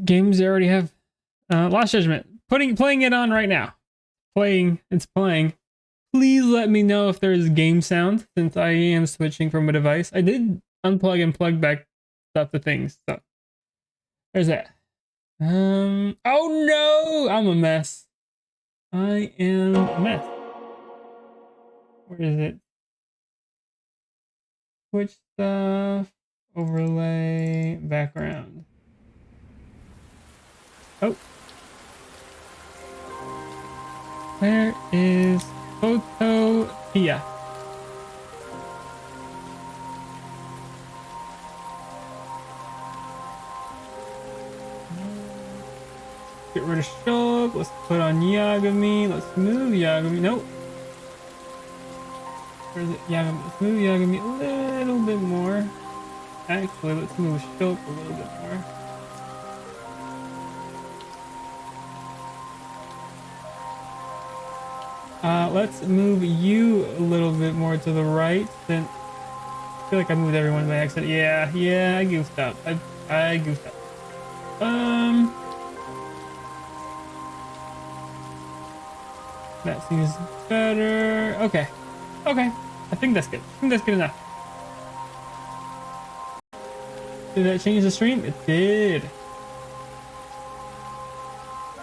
games they already have. Lost Judgment. Playing it on right now. It's playing. Please let me know if there's game sound since I am switching from a device. I did unplug and plug back stuff to things. So there's that. Oh no! I'm a mess. I am a mess. Where is it? Switch stuff. Overlay. Background. Oh. Where is Photopia? Get rid of Shulk. Let's put on Yagami. Let's move Yagami. Nope. Where is it? Yagami. Let's move Yagami a little bit more. Actually, let's move Shulk a little bit more. Let's move you a little bit more to the right. Then I feel like I moved everyone by accident. Yeah, I goofed up. I goofed up. That seems better. Okay. I think that's good. I think that's good enough. Did that change the stream? It did.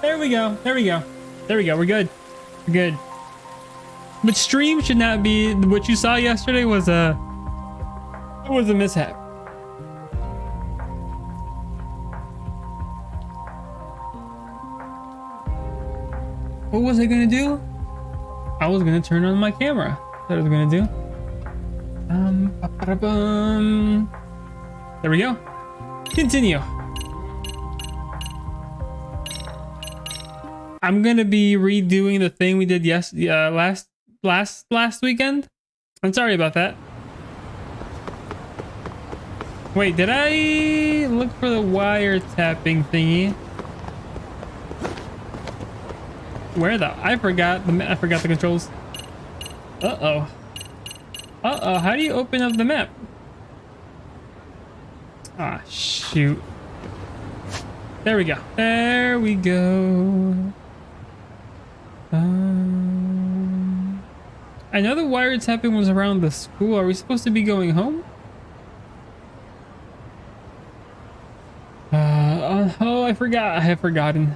There we go. We're good. But stream should not be what you saw yesterday was a mishap. What was I gonna do? I was gonna turn on my camera. That's what I was gonna do. There we go. Continue. I'm gonna be redoing the thing we did last weekend. I'm sorry about that. Wait, did I look for the wiretapping thingy? Where the? I forgot the controls. Uh-oh. How do you open up the map? Ah, shoot. There we go. I know the wiretapping was around the school. Are we supposed to be going home? Oh, I forgot. I have forgotten.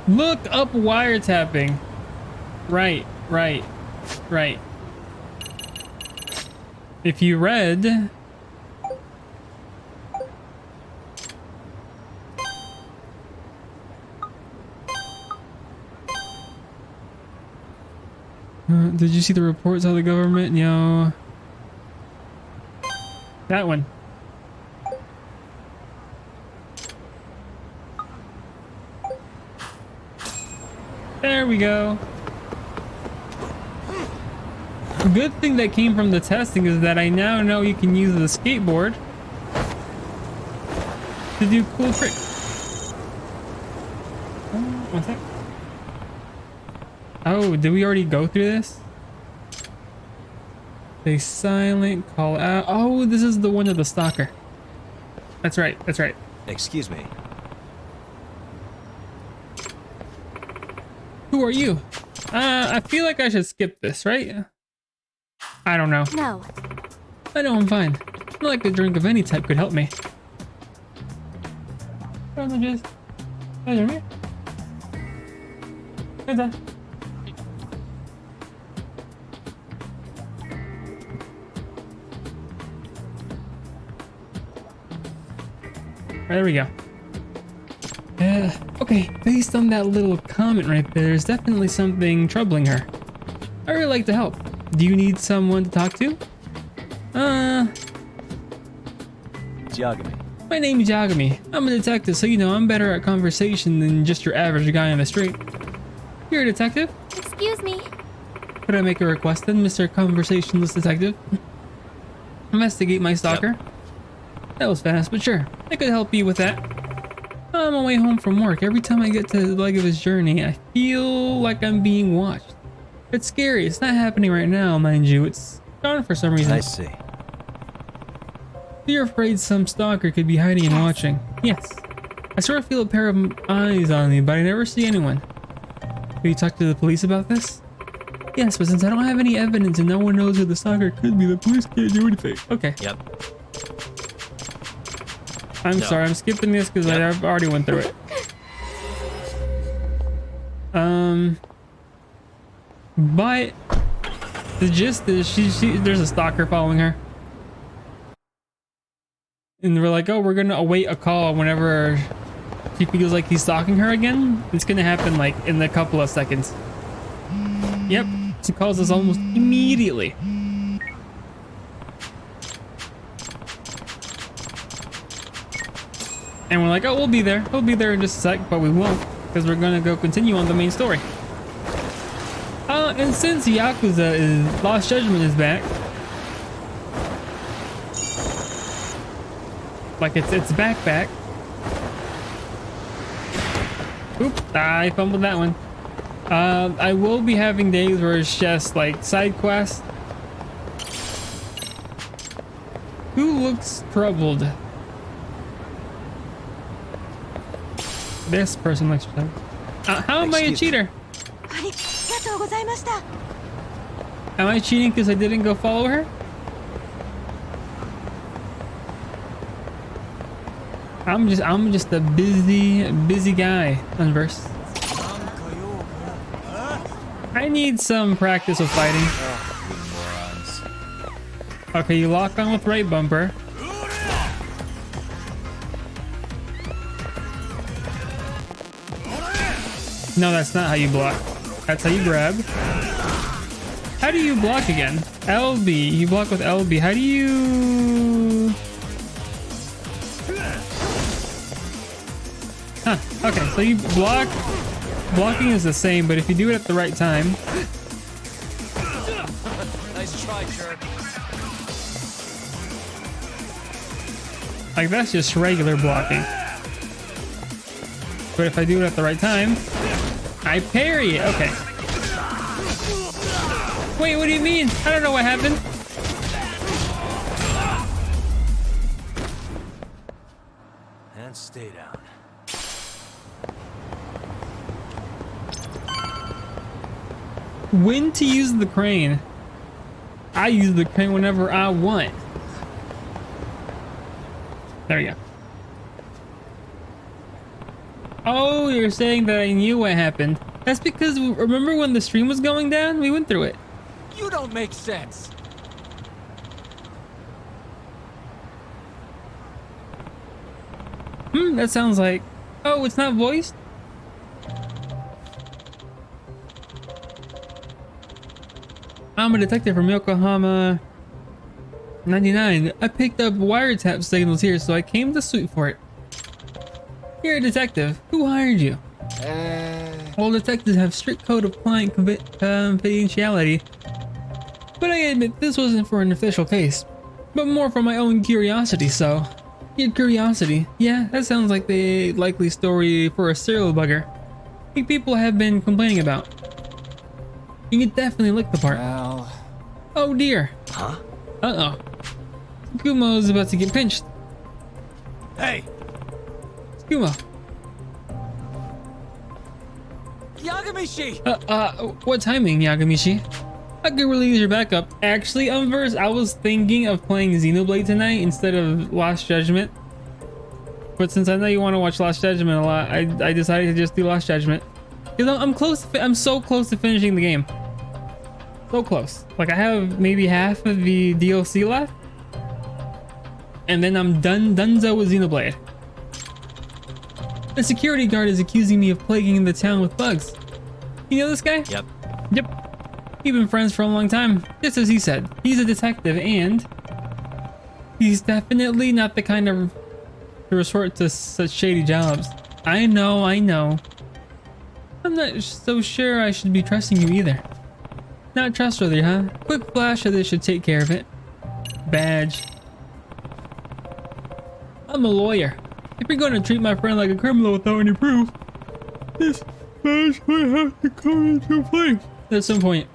Look up wiretapping. Right. If you read... did you see the reports of the government? No. That one. There we go. A good thing that came from the testing is that I now know you can use the skateboard to do cool tricks. What's that? Oh, did we already go through this? Stay silent, call out. Oh, this is the one of the stalker. That's right. Excuse me. Who are you? I feel like I should skip this, right? I don't know. No. I know I'm fine. I like a drink of any type could help me. There we go. Okay, based on that little comment right there, there's definitely something troubling her. I really like to help. Do you need someone to talk to? Yagami. My name's Yagami. I'm a detective, so you know I'm better at conversation than just your average guy on the street. You're a detective? Excuse me. Could I make a request then, Mr. Conversationless Detective? Investigate my stalker? Yep. That was fast, but sure. I could help you with that. I'm on my way home from work. Every time I get to the leg of his journey, I feel like I'm being watched. It's scary. It's not happening right now, mind you. It's gone for some reason. I see. You're afraid some stalker could be hiding and watching. Yes. I sort of feel a pair of eyes on me, but I never see anyone. Have you talked to the police about this? Yes, but since I don't have any evidence and no one knows who the stalker could be, the police can't do anything. Okay. Yep. I'm sorry, I'm skipping this because I've already went through it. But the gist is there's a stalker following her. And we're like, oh, we're gonna await a call whenever she feels like he's stalking her again. It's gonna happen like in a couple of seconds. Yep, she calls us almost immediately. And we're like, oh, we'll be there. We'll be there in just a sec, but we won't because we're gonna go continue on the main story. And since Yakuza is Lost Judgment is back, like it's back. Oop, I fumbled that one. I will be having days where it's just like side quests. Who looks troubled? This person looks troubled. How am I a cheater? Am I cheating because I didn't go follow her? I'm just a busy guy, Unverse. I need some practice with fighting. Okay, you lock on with right bumper. No, that's not how you block. That's how you grab. How do you block again? LB. You block with LB. How do you... Huh. Okay, so you block. Blocking is the same, but if you do it at the right time... Nice try, jerk. Like, that's just regular blocking. But if I do it at the right time... I parry it. Okay. Wait, what do you mean? I don't know what happened. And stay down. When to use the crane? I use the crane whenever I want. There we go. Oh, you're saying that I knew what happened. That's because, remember when the stream was going down? We went through it. You don't make sense. That sounds like... Oh, it's not voiced? I'm a detective from Yokohama 99. I picked up wiretap signals here, so I came to suit for it. You're a detective. Who hired you? All detectives have strict code of client confidentiality. But I admit this wasn't for an official case, but more for my own curiosity, so... Your curiosity? Yeah, that sounds like the likely story for a serial bugger. I think people have been complaining about. You can definitely lick the part. Well... Oh dear. Huh? Uh-oh. Kumo's about to get pinched. Hey! Kumo. Yagamishi! What timing, Yagamishi? I could really use your backup. Actually, Unverse, I was thinking of playing Xenoblade tonight instead of Lost Judgment. But since I know you want to watch Lost Judgment a lot, I decided to just do Lost Judgment. Because I'm so close to finishing the game. So close. Like, I have maybe half of the DLC left. And then I'm donezo with Xenoblade. The security guard is accusing me of plaguing the town with bugs. You know this guy? Yep. Yep. We've been friends for a long time. Just as he said, he's a detective and he's definitely not the kind of to resort to such shady jobs. I know. I'm not so sure I should be trusting you either. Not trustworthy, huh? Quick flash of this should take care of it. Badge. I'm a lawyer. If you're going to treat my friend like a criminal without any proof, this badge might have to come into play. At some point,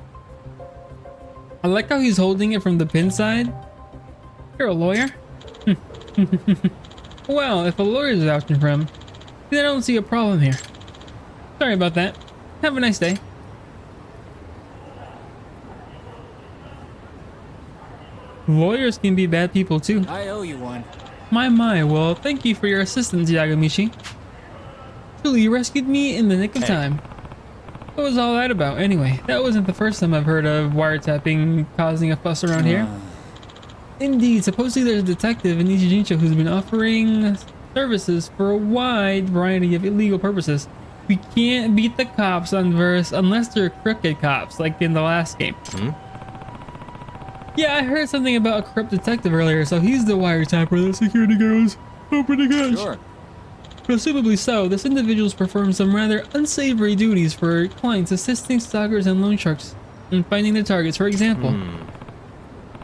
I like how he's holding it from the pin side. You're a lawyer? Well, if a lawyer's vouching for him, then I don't see a problem here. Sorry about that. Have a nice day. Lawyers can be bad people too. I owe you one. My, well, thank you for your assistance, Yagamichi. Truly, you rescued me in the nick of time. What was all that about, anyway? That wasn't the first time I've heard of wiretapping causing a fuss around here. Indeed, supposedly there's a detective in Nishijincho who's been offering services for a wide variety of illegal purposes. We can't beat the cops on verse unless they're crooked cops, like in the last game. Yeah, I heard something about a corrupt detective earlier, so he's the wiretapper that security guards open the gun. Sure. Presumably so, this individual's performed some rather unsavory duties for clients, assisting stalkers and loan sharks in finding their targets. For example,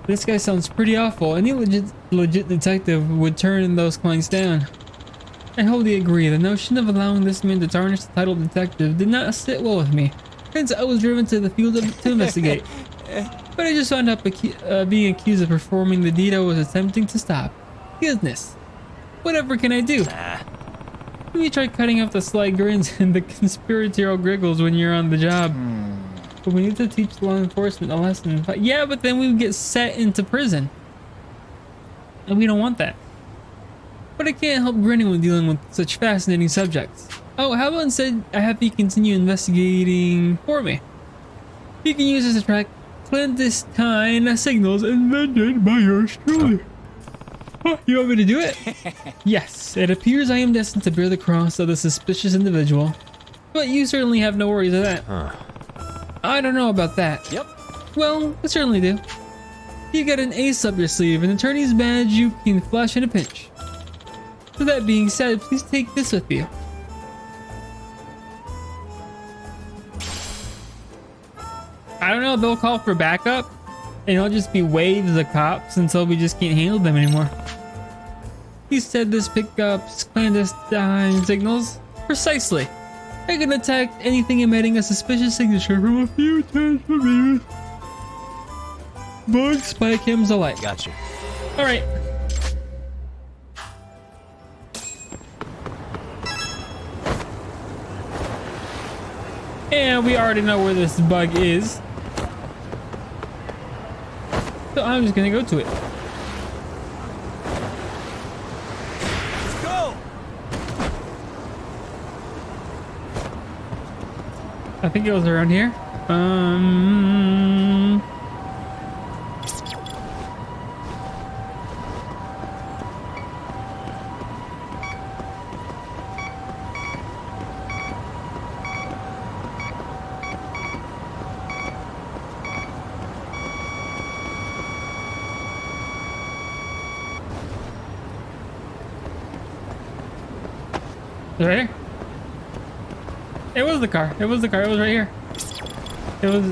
this guy sounds pretty awful. Any legit detective would turn those clients down. I wholly agree. The notion of allowing this man to tarnish the title detective did not sit well with me. Hence, I was driven to the field to investigate. But I just wound up being accused of performing the deed I was attempting to stop. Goodness. Whatever can I do? Let me try cutting off the sly grins and the conspiratorial giggles when you're on the job. But we need to teach law enforcement a lesson. But yeah, but then we would get set into prison. And we don't want that. But I can't help grinning when dealing with such fascinating subjects. Oh, how about instead I have you continue investigating for me? You can use this to track clandestine signals invented by yours truly. Oh, you want me to do it? Yes, it appears I am destined to bear the cross of the suspicious individual. But you certainly have no worries of that. I don't know about that. Yep. Well, I certainly do. You got an ace up your sleeve, an attorney's badge you can flash in a pinch. With that being said, please take this with you. I don't know, they'll call for backup and it'll just be waves of cops until we just can't handle them anymore. He said this pickups clandestine signals? Precisely. I can detect anything emitting a suspicious signature from a few tens of meters. Bug spy cams alike. Gotcha. Alright. And we already know where this bug is. So I'm just gonna go to it. Let's go. I think it was around here. Right here. It was the car. It was the car. It was right here. It was.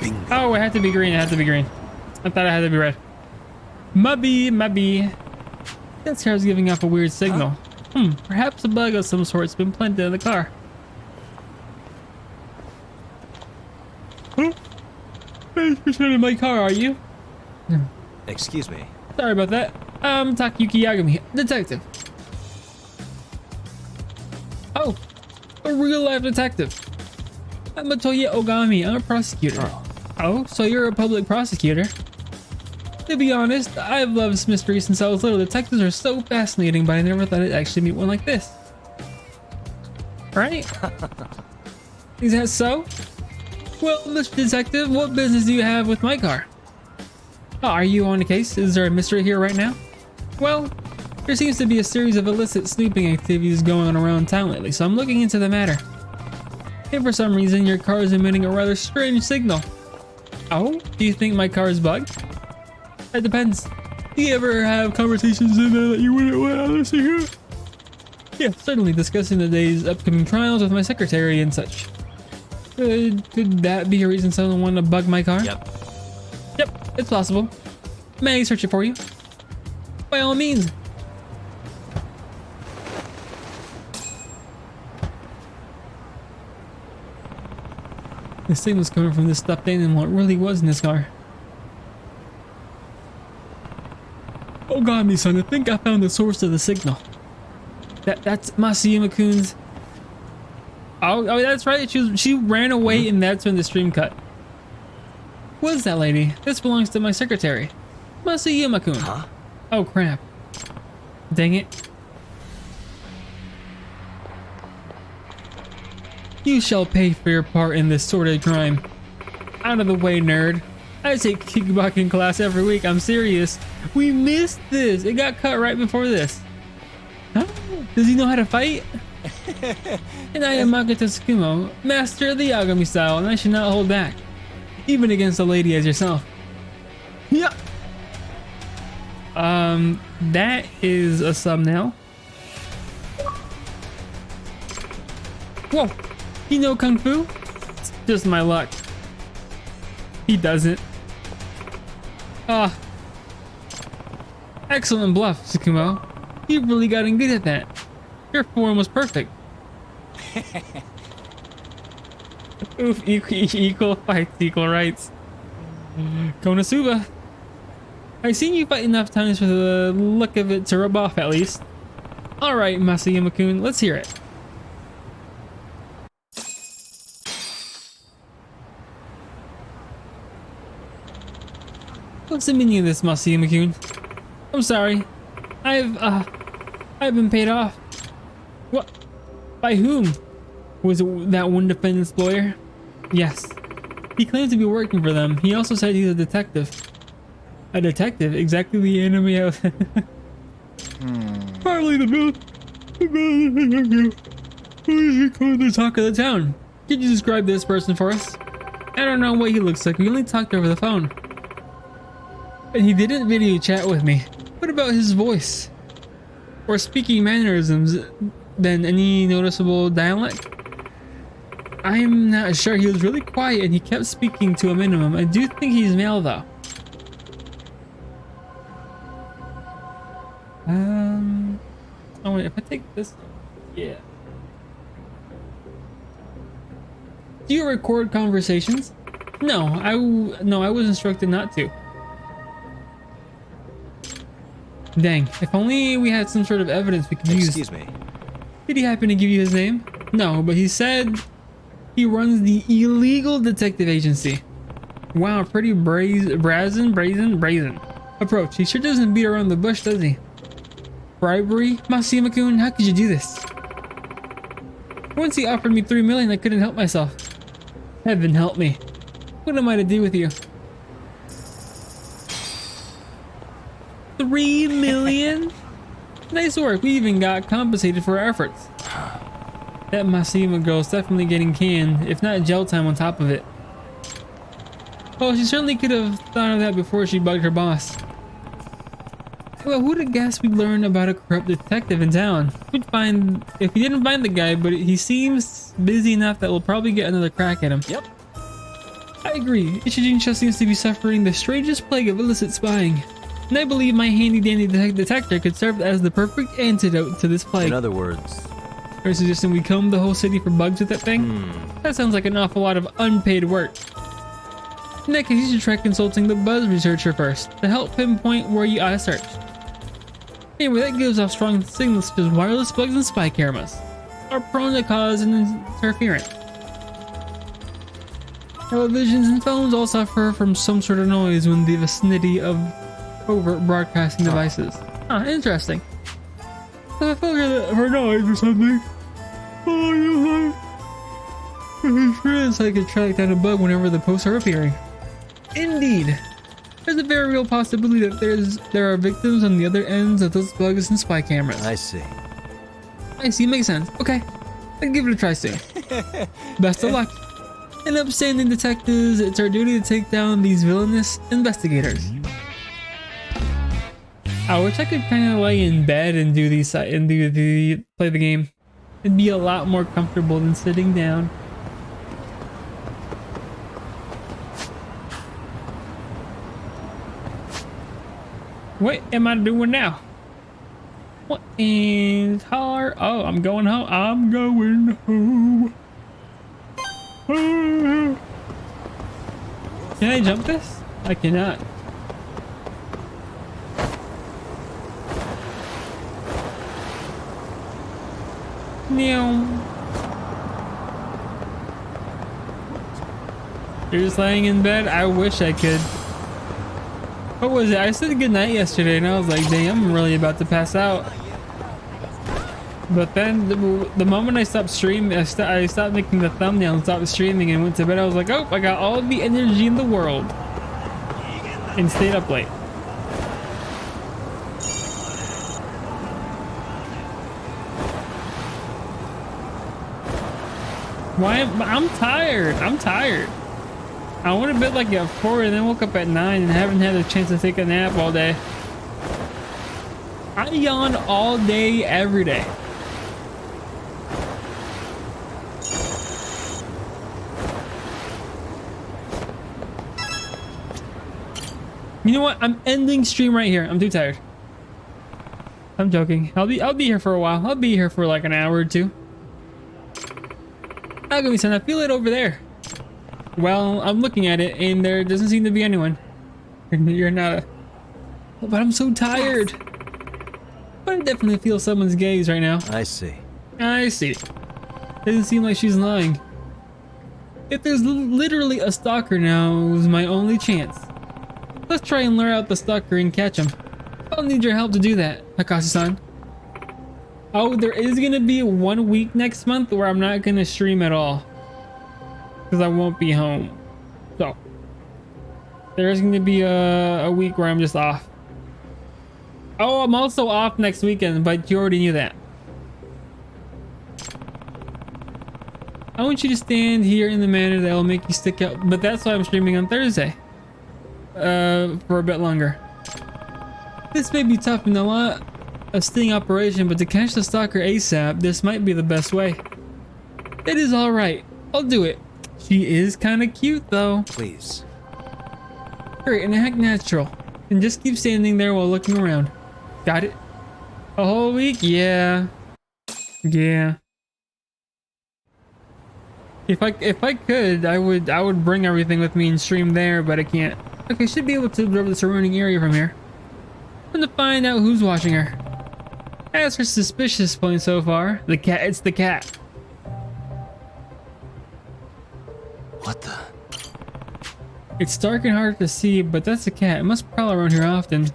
Bingo. Oh, it had to be green. It had to be green. I thought it had to be red. Mubby. That car's giving off a weird signal. Perhaps a bug of some sort's been planted in the car. You're in my car, are you? Excuse me. Sorry about that. I'm Takayuki Yagami, detective. Oh, a real life detective. I'm Matoya Ogami. I'm a prosecutor. Oh, so you're a public prosecutor? To be honest, I've loved this mystery since I was little. Detectives are so fascinating, but I never thought I'd actually meet one like this. Right? Is that so? Well, Mr. Detective, what business do you have with my car? Oh, are you on a case? Is there a mystery here right now? Well, there seems to be a series of illicit snooping activities going on around town lately, so I'm looking into the matter. And for some reason, your car is emitting a rather strange signal. Oh, do you think my car is bugged? That depends. Do you ever have conversations in there that you wouldn't want others to hear? Yeah, certainly, discussing the day's upcoming trials with my secretary and such. Could that be a reason someone wanted to bug my car? Yep. Yep, it's possible. May I search it for you? By all means. This thing was coming from this stuffed animal. It really was in this car. Oh god, me son, I think I found the source of the signal. That's Masayama-kun's. Oh, that's right. She ran away, and that's when the stream cut. What is that lady? This belongs to my secretary, Masayama-kun. Huh? Oh crap! Dang it! You shall pay for your part in this sordid crime. Out of the way, nerd. I take kickboxing class every week. I'm serious. We missed this. It got cut right before this. Huh? Does he know how to fight? And I am Makoto Tsukumo, master of the Yagami style, and I should not hold back, even against a lady as yourself. Yeah. That is a thumbnail. Whoa. You know Kung Fu? It's just my luck. He doesn't. Excellent bluff, Tsukumo. You've really gotten good at that. Your form was perfect. Oof, equal fights, equal rights. Konosuba. I've seen you fight enough times for the look of it to rub off at least. Alright, Masayama-kun, let's hear it. What's the meaning of this, Masayama-kun? I'm sorry. I've been paid off. What? By whom? Was it that one defendant's lawyer? Yes. He claims to be working for them. He also said he's a detective. A detective? Exactly the anime I was... Probably the bill. The talk of the town. Could you describe this person for us? I don't know what he looks like. We only talked over the phone. And he didn't video chat with me. What about his voice? Or speaking mannerisms? Then any noticeable dialect? I'm not sure. He was really quiet and he kept speaking to a minimum. I do think he's male though. Oh wait, if I take this, yeah. Do you record conversations? No, I was instructed not to. Dang, if only we had some sort of evidence we could use. Excuse me. Did he happen to give you his name? No, but he said he runs the illegal detective agency. Wow, pretty brazen approach. He sure doesn't beat around the bush, does he? Bribery? Masayama-kun, how could you do this? Once he offered me 3 million, I couldn't help myself. Heaven help me. What am I to do with you? 3 million? Nice work. We even got compensated for our efforts. That Masayama girl's definitely getting canned, if not jail time on top of it. Oh, she certainly could have thought of that before she bugged her boss. Well, who'd have guessed we'd learn about a corrupt detective in town? If we didn't find the guy, but he seems busy enough that we'll probably get another crack at him. Yep. I agree. Ishijin seems to be suffering the strangest plague of illicit spying. And I believe my handy-dandy detector could serve as the perfect antidote to this plague. In other words... Are you suggesting we comb the whole city for bugs with that thing? That sounds like an awful lot of unpaid work. In that case, you should try consulting the buzz researcher first, to help pinpoint where you ought to search. Anyway, that gives off strong signals such as wireless bugs and spy cameras are prone to cause an interference. Televisions and phones all suffer from some sort of noise when in the vicinity of overt broadcasting devices. Interesting. If I feel her noise or something, insurance I could track down a bug whenever the posts are appearing. Indeed. There's a very real possibility that there are victims on the other ends of those bugs and spy cameras. I see. I see, makes sense. Okay, I'll give it a try soon. Best of luck. And upstanding detectives, it's our duty to take down these villainous investigators. I wish I could kind of lay in bed and do play the game. It'd be a lot more comfortable than sitting down. What am I doing now? What in tar? Oh, I'm going home. I'm going home. Can I jump this? I cannot. Meow. You're just laying in bed? I wish I could. What was it? I said goodnight yesterday and I was like, dang, I'm really about to pass out. But then the moment I stopped streaming, I stopped making the thumbnail and stopped streaming and went to bed. I was like, oh, I got all the energy in the world. And stayed up late. Why? I'm tired. I'm tired. I went to bed like at 4 and then woke up at 9 and haven't had a chance to take a nap all day. I yawn all day, every day. You know what? I'm ending stream right here. I'm too tired. I'm joking. I'll be here for a while. I'll be here for like an hour or two. Not gonna be sun. I feel it over there. Well, I'm looking at it and there doesn't seem to be anyone. You're not a... But I'm so tired. But I definitely feel someone's gaze right now. I see. I see. Doesn't seem like she's lying. If there's literally a stalker now, it was my only chance. Let's try and lure out the stalker and catch him. I'll need your help to do that, Akashi-san. Oh, there is gonna be 1 week next month where I'm not gonna stream at all. Because I won't be home. So, there is gonna be a week where I'm just off. Oh, I'm also off next weekend, but you already knew that. I want you to stand here in the manner that will make you stick out, but that's why I'm streaming on Thursday. For a bit longer. This may be tough and a sting operation, but to catch the stalker ASAP, this might be the best way. It is alright. I'll do it. She is kind of cute though. Please. Great, and act natural. And just keep standing there while looking around. Got it? A whole week? Yeah. Yeah. If I could, I would bring everything with me and stream there, but I can't. Okay, should be able to observe the surrounding area from here. I'm to find out who's watching her. As for suspicious points so far, the cat. It's the cat. What the? It's dark and hard to see, but that's a cat. It must prowl around here often.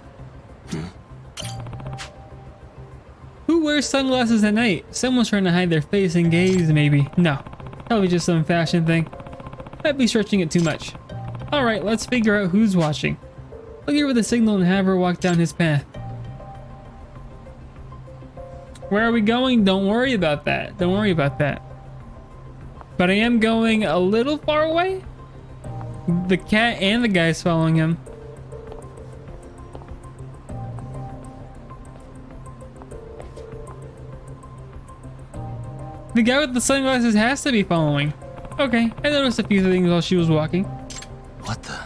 Who wears sunglasses at night? Someone's trying to hide their face and gaze, maybe. No, probably just some fashion thing. Might be stretching it too much. Alright, let's figure out who's watching. I'll give her the signal and have her walk down his path. Where are we going? Don't worry about that. Don't worry about that. But I am going a little far away. The cat and the guy's following him. The guy with the sunglasses has to be following. Okay, I noticed a few things while she was walking. What the?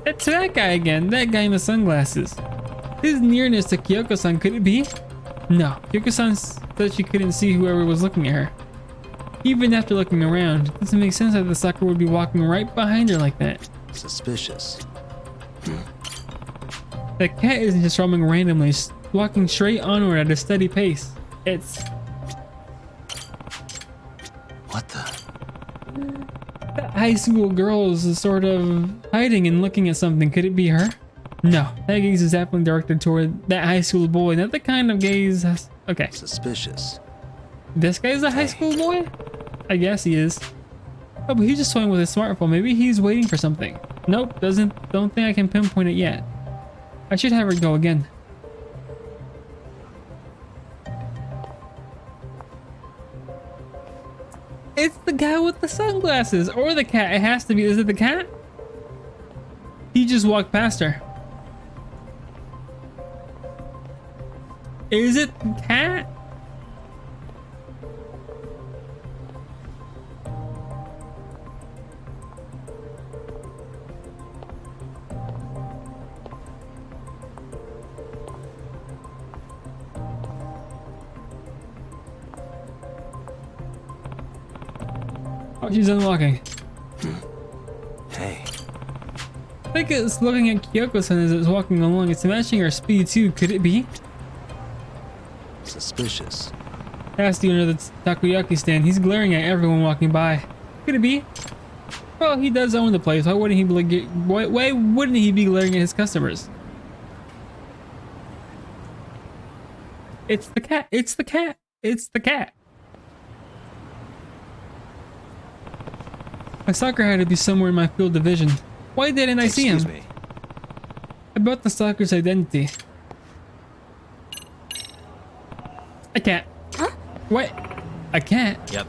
It's that guy again, that guy in the sunglasses. His nearness to Kyoko-san, could it be? No, Kyoko-san said she couldn't see whoever was looking at her. Even after looking around, it doesn't make sense that the stalker would be walking right behind her like that. Suspicious. The cat isn't just roaming randomly, walking straight onward at a steady pace. It's... What the? That high school girl is sort of hiding and looking at something. Could it be her? No, that gaze is definitely directed toward that high school boy. Not the kind of gaze that's... Okay. Suspicious. This guy's a high school boy? I guess he is. Oh, but he's just toying with his smartphone. Maybe he's waiting for something. Nope, don't think I can pinpoint it yet. I should have her go again. It's the guy with the sunglasses, or the cat. It has to be. Is it the cat? He just walked past her. Is it the cat? Oh, she's unlocking. Hey. I think it's looking at Kyoko-san as it's walking along. It's matching her speed too. Could it be? Suspicious. Asked the owner of the takoyaki stand. He's glaring at everyone walking by. Could it be? Well, he does own the place. Why wouldn't he be glaring at his customers? It's the cat. It's the cat. It's the cat. My soccer had to be somewhere in my field of vision. Why didn't I see him? Excuse me. About the stalker's identity. A cat. Huh? What? A cat? Yep.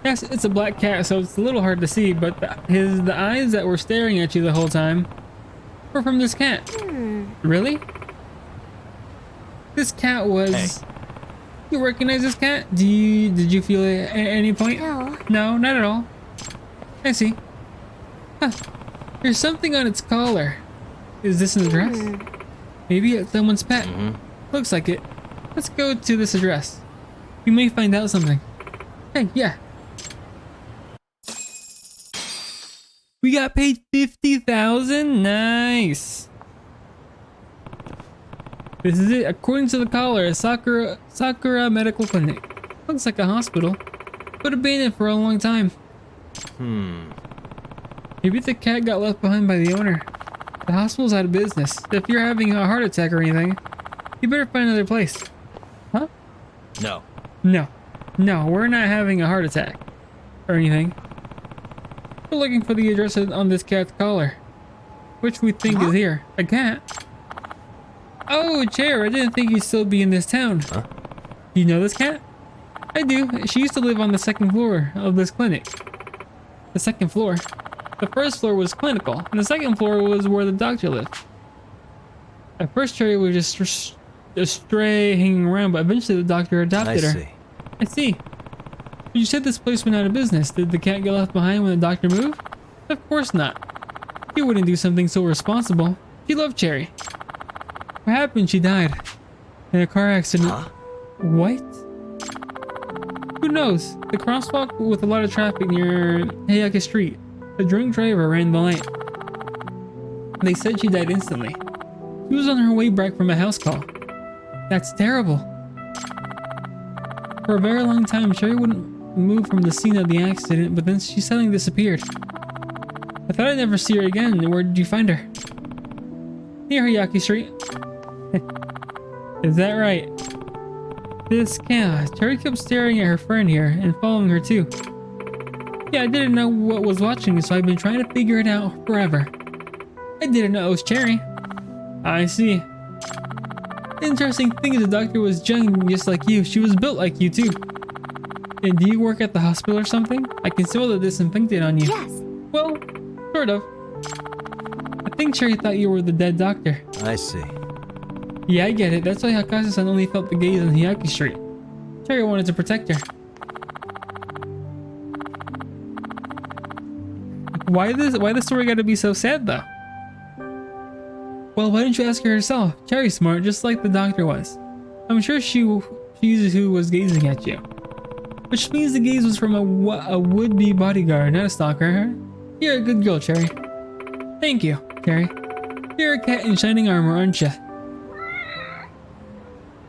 Yes, it's a black cat, so it's a little hard to see, but the eyes that were staring at you the whole time were from this cat. Really? This cat was... Hey. You recognize this cat? Did you feel it at any point? No. No, not at all. I see. Huh. There's something on its collar. Is this an address? Maybe it's someone's pet. Looks like it. Let's go to this address. You may find out something. Hey, yeah. We got paid 50,000? Nice. This is it. According to the caller, Sakura Medical Clinic. Looks like a hospital, but abandoned for a long time. Maybe the cat got left behind by the owner. The hospital's out of business. If you're having a heart attack or anything, you better find another place. Huh? No. No. No, we're not having a heart attack or anything. We're looking for the address on this cat's collar, which we think is here. A cat? Oh, Chair, I didn't think you'd still be in this town. Huh? You know this cat? I do. She used to live on the second floor of this clinic. The second floor? The first floor was clinical, and the second floor was where the doctor lived. At first, Cherry was just a stray hanging around, but eventually the doctor adopted her. see. I see. You said this place went out of business. Did the cat get left behind when the doctor moved? Of course not. He wouldn't do something so irresponsible. He loved Cherry. What happened? She died in a car accident. Huh? What? Who knows? The crosswalk with a lot of traffic near Heiake Street. The drunk driver ran the light. They said she died instantly. She was on her way back from a house call. That's terrible. For a very long time, Cherry wouldn't move from the scene of the accident, but then she suddenly disappeared. I thought I'd never see her again. Where did you find her? Near Heiake Street. Is that right? This cat. Cherry kept staring at her friend here and following her too. Yeah, I didn't know what was watching me, so I've been trying to figure it out forever. I didn't know it was Cherry. I see. The interesting thing is the doctor was young just like you. She was built like you too. And do you work at the hospital or something? I can smell the disinfectant on you. Yes. Well, sort of. I think Cherry thought you were the dead doctor. I see. Yeah, I get it. That's why Hakase-san only felt the gaze on Heiake Street. Cherry wanted to protect her. Why the story gotta be so sad though? Well, why didn't you ask her herself? Cherry's smart, just like the doctor was. I'm sure she's who was gazing at you. Which means the gaze was from a would-be bodyguard, not a stalker, huh? You're a good girl, Cherry. Thank you, Cherry. You're a cat in shining armor, aren't you?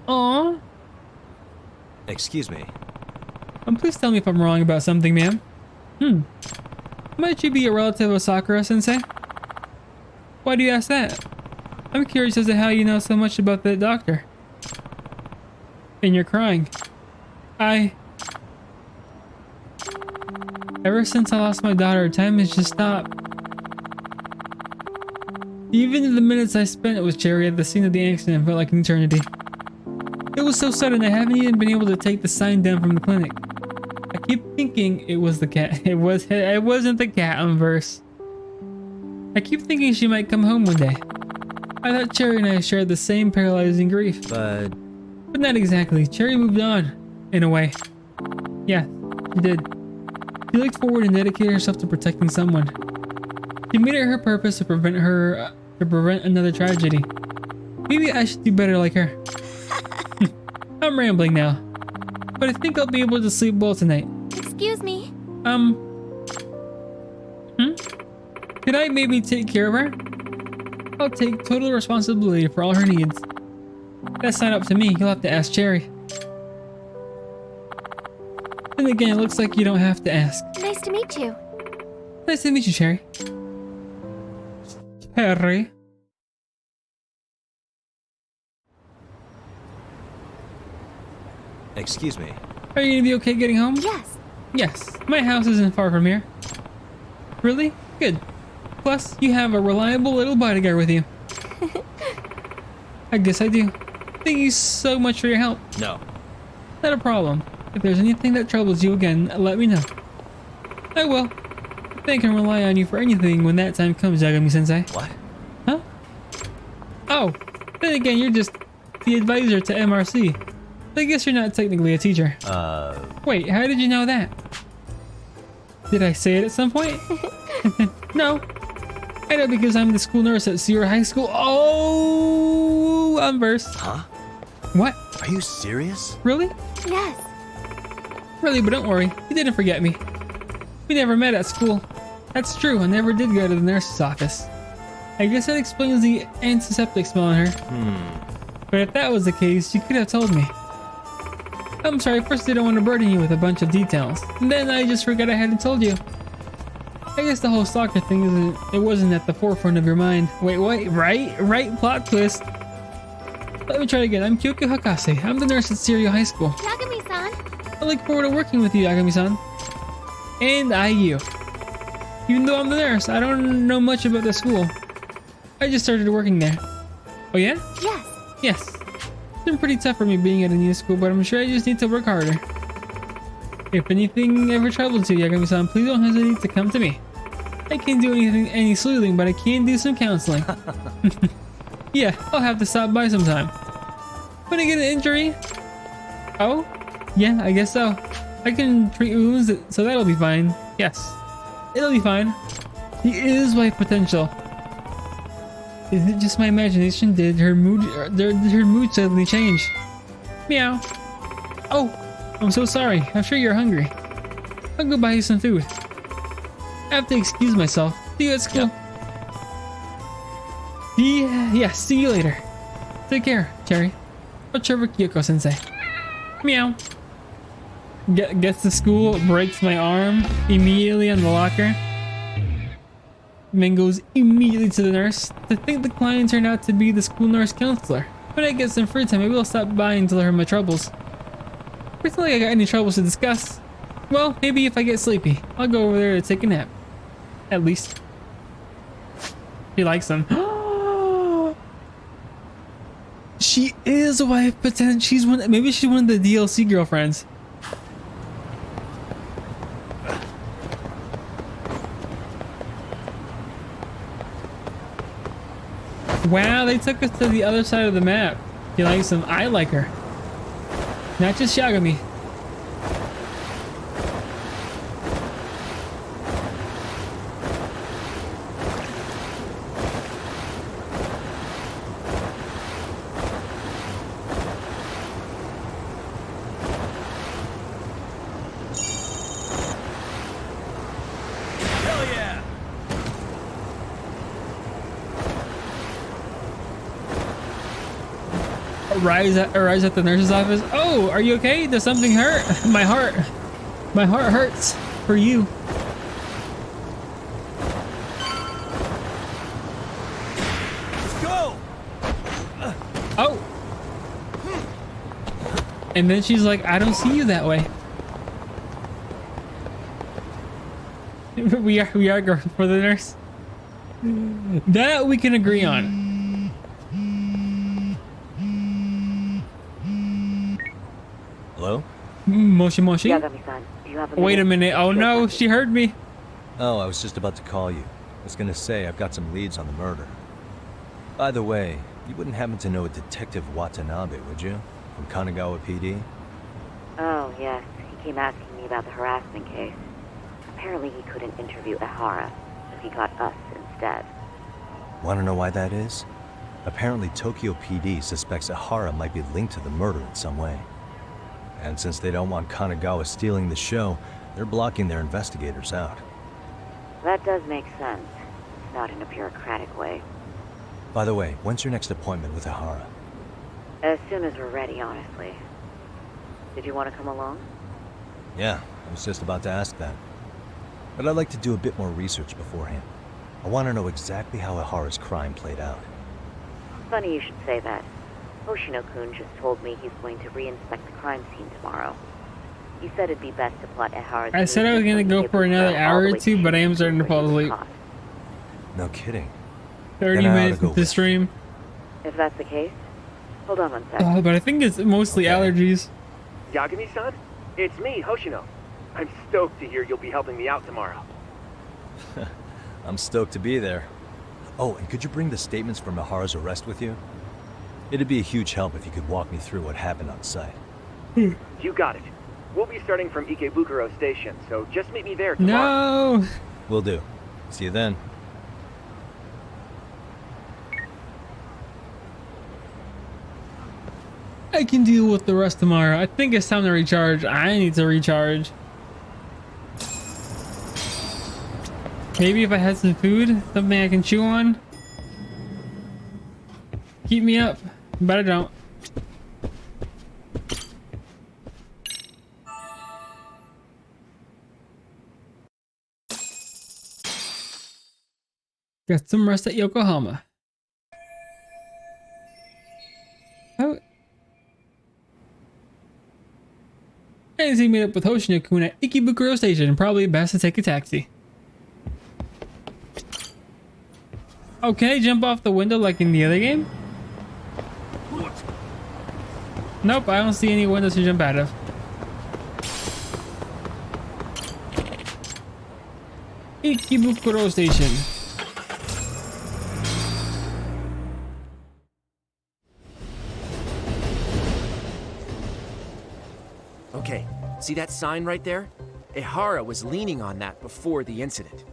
Aww. Excuse me. Please tell me if I'm wrong about something, ma'am. Might you be a relative of Sakura-sensei? Why do you ask that? I'm curious as to how you know so much about that doctor. And you're crying. Ever since I lost my daughter, time has just stopped. Even the minutes I spent with Cherry at the scene of the accident felt like an eternity. It was so sudden I haven't even been able to take the sign down from the clinic. I keep thinking it was the cat. It wasn't the cat on verse. I keep thinking she might come home one day. I thought Cherry and I shared the same paralyzing grief. But But not exactly. Cherry moved on, in a way. Yeah, she did. She looked forward and dedicated herself to protecting someone. She made it her purpose to prevent another tragedy. Maybe I should do better like her. I'm rambling now, but I think I'll be able to sleep well tonight. Excuse me. Could I maybe take care of her? I'll take total responsibility for all her needs. That's not up to me. You'll have to ask Cherry. Then again, it looks like you don't have to ask. Nice to meet you. Nice to meet you, Cherry. Cherry. Excuse me. Are you gonna be okay getting home? Yes. Yes. My house isn't far from here. Really? Good. Plus, you have a reliable little bodyguard with you. I guess I do. Thank you so much for your help. No. Not a problem. If there's anything that troubles you again, let me know. I will. I think I can rely on you for anything when that time comes, Yagami-sensei. What? Huh? Oh, then again, you're just the advisor to MRC. I guess you're not technically a teacher. Wait, how did you know that? Did I say it at some point? No. I know because I'm the school nurse at Sierra High School. Oh, I'm versed. Huh? What? Are you serious? Really? Yes. Really, but don't worry. You didn't forget me. We never met at school. That's true. I never did go to the nurse's office. I guess that explains the antiseptic smell on her. But if that was the case, you could have told me. I'm sorry, first I didn't want to burden you with a bunch of details. And then I just forgot I hadn't told you. I guess the whole soccer thing wasn't at the forefront of your mind. Wait, right? Plot twist. Let me try again. I'm Kyoko Hakase. I'm the nurse at Sierra High School. Yagami-san. I look forward to working with you, Yagami-san. And you. Even though I'm the nurse, I don't know much about the school. I just started working there. Oh yeah? Yes. Yes. It's been pretty tough for me being at a new school, but I'm sure I just need to work harder. If anything ever troubles you, Yagami-san, please don't hesitate to come to me. I can't do any sleuthing, but I can do some counseling. Yeah, I'll have to stop by sometime. When I get an injury? Oh? Yeah, I guess so. I can treat wounds, so that'll be fine. Yes. It'll be fine. He is wife potential. Is it just my imagination? Did her mood suddenly change? Meow. Oh, I'm so sorry. I'm sure you're hungry. I'll go buy you some food. I have to excuse myself. See you at school. Yeah, see you later. Take care, Cherry. Watch over Kyoko-sensei. Meow. Gets to school, breaks my arm immediately on the locker. Then goes immediately to the nurse. To think the client turned out to be the school nurse counselor. When I get some free time, maybe I'll stop by and tell her my troubles. It's not like I got any troubles to discuss. Well, maybe if I get sleepy, I'll go over there to take a nap. At least. She likes them. She is a wife potential. Maybe she's one of the DLC girlfriends. Wow, they took us to the other side of the map. He likes them. I like her. Not just Yagami. Hell yeah! Arrives at the nurse's office. Oh, are you okay? Does something hurt? My heart hurts for you. Let's go! Oh. And then she's like, I don't see you that way. We are going for the nurse. That we can agree on. Hello? Moshi Moshi? Yagami-san, do you have a Wait a minute? minute. Oh no, she heard me. Oh, I was just about to call you. I was gonna say I've got some leads on the murder. By the way, you wouldn't happen to know a Detective Watanabe, would you? From Kanagawa PD? Oh, yes. He came asking me about the harassment case. Apparently he couldn't interview Ehara, so he got us instead. Wanna know why that is? Apparently Tokyo PD suspects Ehara might be linked to the murder in some way. And since they don't want Kanagawa stealing the show, they're blocking their investigators out. That does make sense. not in a bureaucratic way. By the way, when's your next appointment with Ihara? As soon as we're ready, honestly. Did you want to come along? Yeah, I was just about to ask that. But I'd like to do a bit more research beforehand. I want to know exactly how Ihara's crime played out. Funny you should say that. Hoshino-kun just told me he's going to re-inspect the crime scene tomorrow. He said it'd be best to plot Ihara's... I said I was gonna go for another hour or two, but I am starting to fall asleep. No kidding. 30 Then I ought to minutes go into with- stream. If that's the case, hold on one sec. But I think it's mostly Okay. allergies. Yagami-san? It's me, Hoshino. I'm stoked to hear you'll be helping me out tomorrow. I'm stoked to be there. Oh, and could you bring the statements from Ihara's arrest with you? It'd be a huge help if you could walk me through what happened on site. You got it. We'll be starting from Ikebukuro Station, so just meet me there tomorrow. No! Will do. See you then. I can deal with the rest tomorrow. I think it's time to recharge. I need to recharge. Maybe if I had some food, something I can chew on. Keep me up, but I don't. Got some rest at Yokohama. Oh. As he meet up with Hoshino-kun at Ikebukuro Station, probably best to take a taxi. Oh, can I jump off the window like in the other game? Nope, I don't see any windows to jump out of. Ikebukuro Station. Okay, see that sign right there? Ihara was leaning on that before the incident.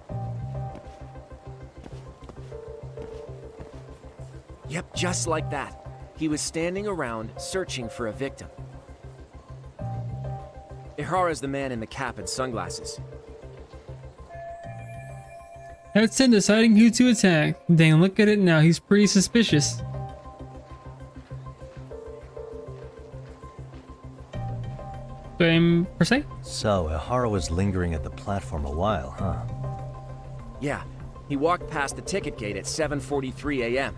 Yep, just like that. He was standing around searching for a victim. Ihara's the man in the cap and sunglasses. That's him deciding who to attack. Dang, look at it now. He's pretty suspicious. Same per se? So, Ihara was lingering at the platform a while, huh? Yeah, he walked past the ticket gate at 7:43 a.m.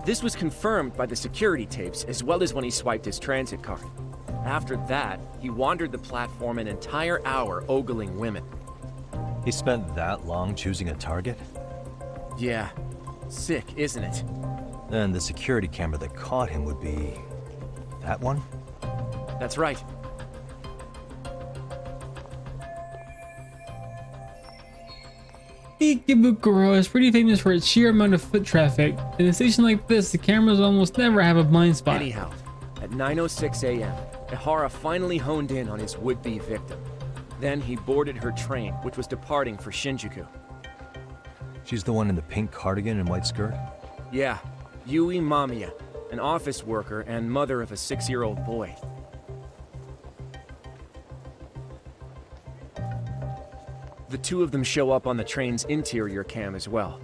This was confirmed by the security tapes as well as when he swiped his transit card. After that, he wandered the platform an entire hour ogling women. He spent that long choosing a target? Yeah, sick, isn't it? Then the security camera that caught him would be... that one? That's right. Ikebukuro is pretty famous for its sheer amount of foot traffic. In a station like this, the cameras almost never have a blind spot. Anyhow, at 9:06 a.m., Ihara finally honed in on his would-be victim. Then he boarded her train, which was departing for Shinjuku. She's the one in the pink cardigan and white skirt? Yeah, Yui Mamiya, an office worker and mother of a 6-year-old boy. The two of them show up on the train's interior cam as well.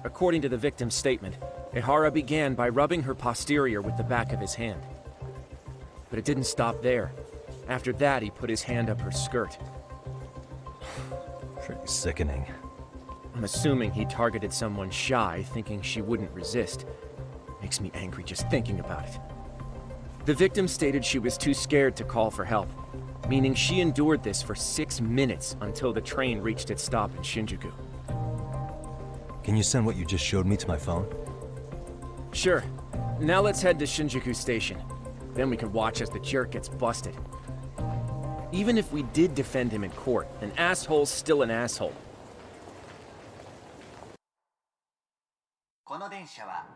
According to the victim's statement, Ihara began by rubbing her posterior with the back of his hand. But it didn't stop there. After that, he put his hand up her skirt. Pretty sickening. I'm assuming he targeted someone shy, thinking she wouldn't resist. Makes me angry just thinking about it. The victim stated she was too scared to call for help, meaning she endured this for 6 minutes until the train reached its stop in Shinjuku. Can you send what you just showed me to my phone? Sure. Now let's head to Shinjuku Station. Then we can watch as the jerk gets busted. Even if we did defend him in court, an asshole's still an asshole.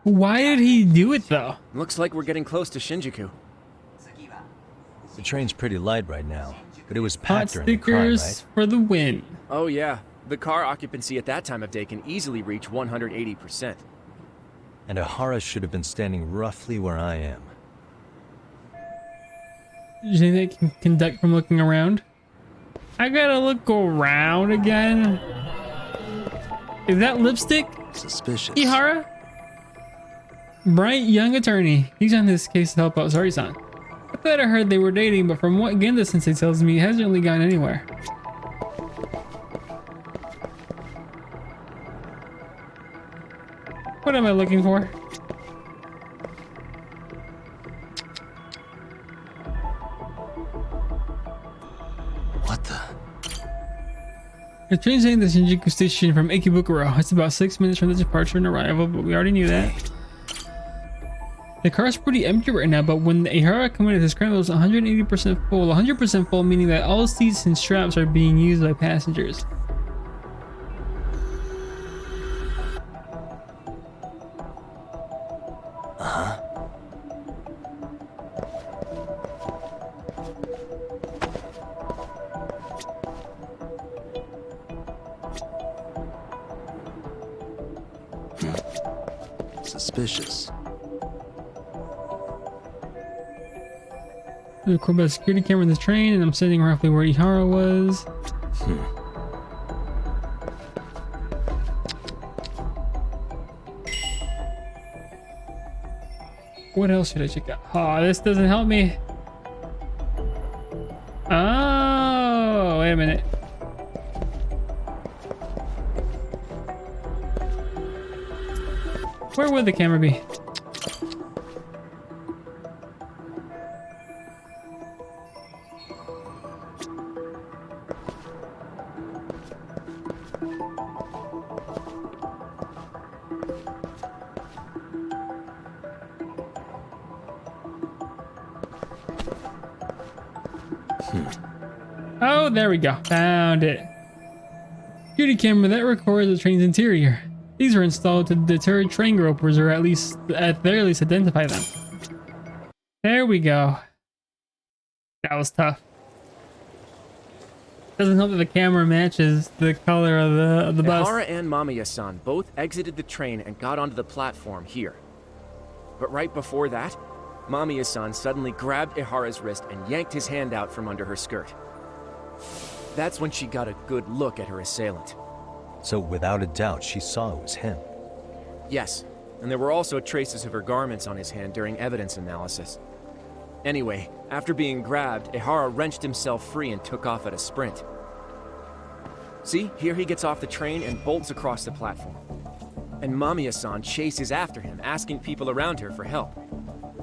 Why did he do it though? Looks like we're getting close to Shinjuku. The train's pretty light right now, but it was Hot packed during the crime, stickers right? for the win. Oh yeah, the car occupancy at that time of day can easily reach 180%. And Ihara should have been standing roughly where I am. Do you think they can conduct from looking around? I gotta look around again. Is that lipstick? Suspicious. Ihara? Bright young attorney. He's on this case to help out Sari-san. I thought I heard they were dating, but from what Genda-sensei tells me, it hasn't really gone anywhere. What am I looking for? What the? The train's heading to Shinjuku Station from Ikebukuro. It's about 6 minutes from the departure and arrival, but we already knew that. The car's pretty empty right now, but when the Ihara committed his crime, it was 180% full. 100% full, meaning that all seats and straps are being used by passengers. Suspicious. We recorded by a security camera in this train, and I'm sitting roughly where Ihara was. What else should I check out? Oh, this doesn't help me. Oh, wait a minute. Where would the camera be? Oh, there we go. Found it. Security camera that records the train's interior. These were installed to deter train gropers, or at the very least identify them. There we go. That was tough. Doesn't help that the camera matches the color of the bus. Ihara and Mamiya-san both exited the train and got onto the platform here. But right before that, Mamiya-san suddenly grabbed Ihara's wrist and yanked his hand out from under her skirt. That's when she got a good look at her assailant. So without a doubt, she saw it was him. Yes, and there were also traces of her garments on his hand during evidence analysis. Anyway, after being grabbed, Ihara wrenched himself free and took off at a sprint. See, here he gets off the train and bolts across the platform. And Mamiya-san chases after him, asking people around her for help.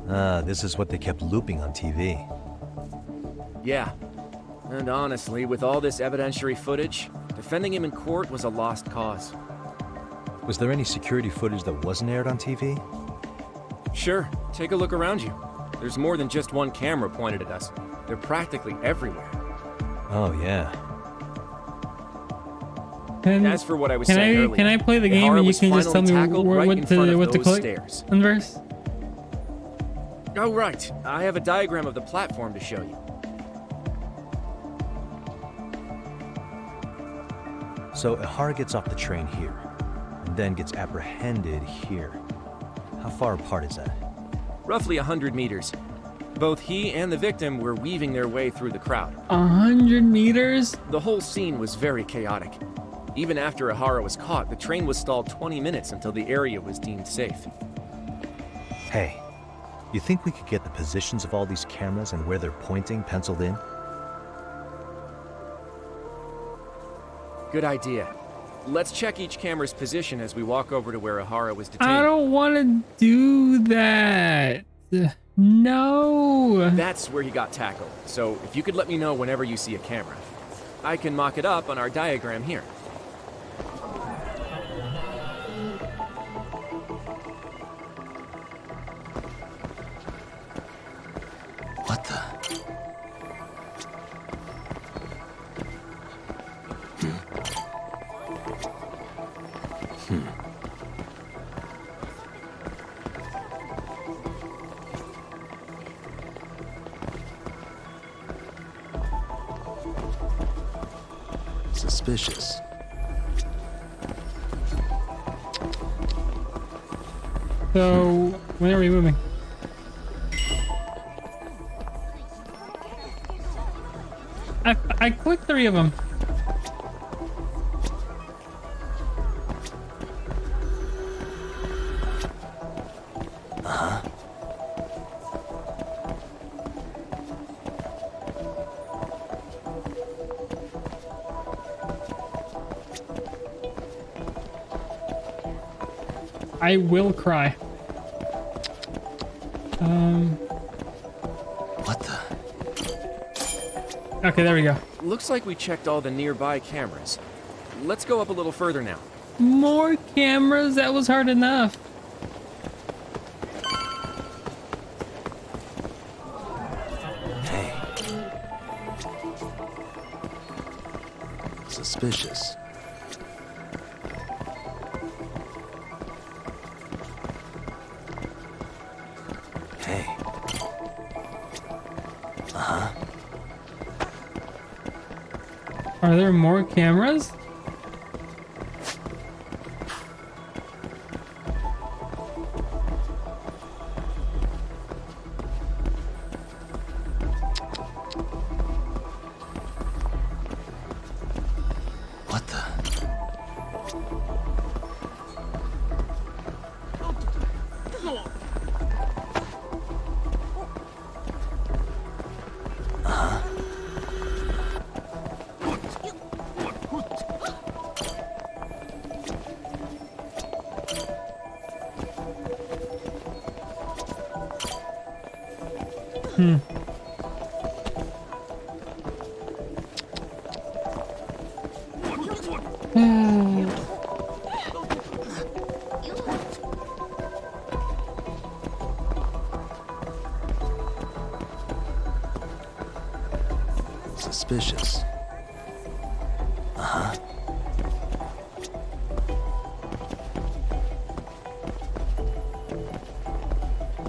Ah, this is what they kept looping on TV. Yeah. And honestly, with all this evidentiary footage, defending him in court was a lost cause. Was there any security footage that wasn't aired on TV? Sure, take a look around you. There's more than just one camera pointed at us. They're practically everywhere. Oh, yeah. As for what I was saying earlier, can I play the game Ihara and you was can just tell me finally tackled right in front of what to those click stairs. on verse? Oh, right. I have a diagram of the platform to show you. So Ihara gets off the train here, and then gets apprehended here. How far apart is that? Roughly 100 meters. Both he and the victim were weaving their way through the crowd. 100 meters? The whole scene was very chaotic. Even after Ihara was caught, the train was stalled 20 minutes until the area was deemed safe. Hey, you think we could get the positions of all these cameras and where they're pointing penciled in? Good idea. Let's check each camera's position as we walk over to where Ihara was detained. I don't want to do that. No. That's where he got tackled. So if you could let me know whenever you see a camera. I can mock it up on our diagram here. What the? Suspicious. So, when are we moving? I clicked 3 of them. I will cry. What the? Okay, there we go. Looks like we checked all the nearby cameras. Let's go up a little further now. More cameras? That was hard enough. Hey. Suspicious. Hey. Uh-huh. Are there more cameras? What the? Suspicious. Uh-huh.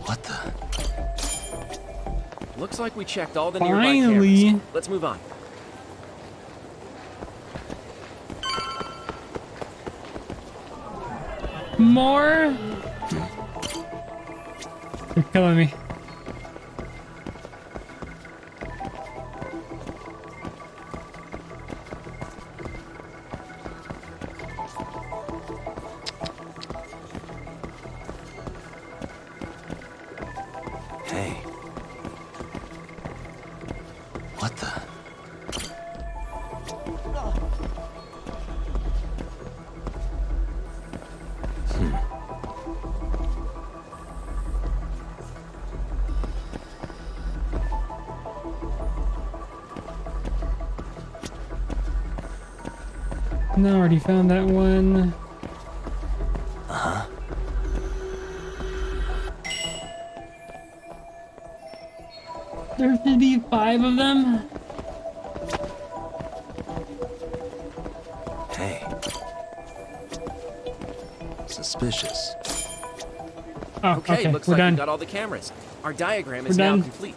What the? Looks like we checked all the nearby Finally. cameras. Let's move on. More? You're killing me. Hey. What the? No, I already found that one. Uh-huh. There should be 5 of them. Hey. Suspicious. Oh, Okay, looks we're like done. we got all the cameras. Our diagram is We're now done. complete.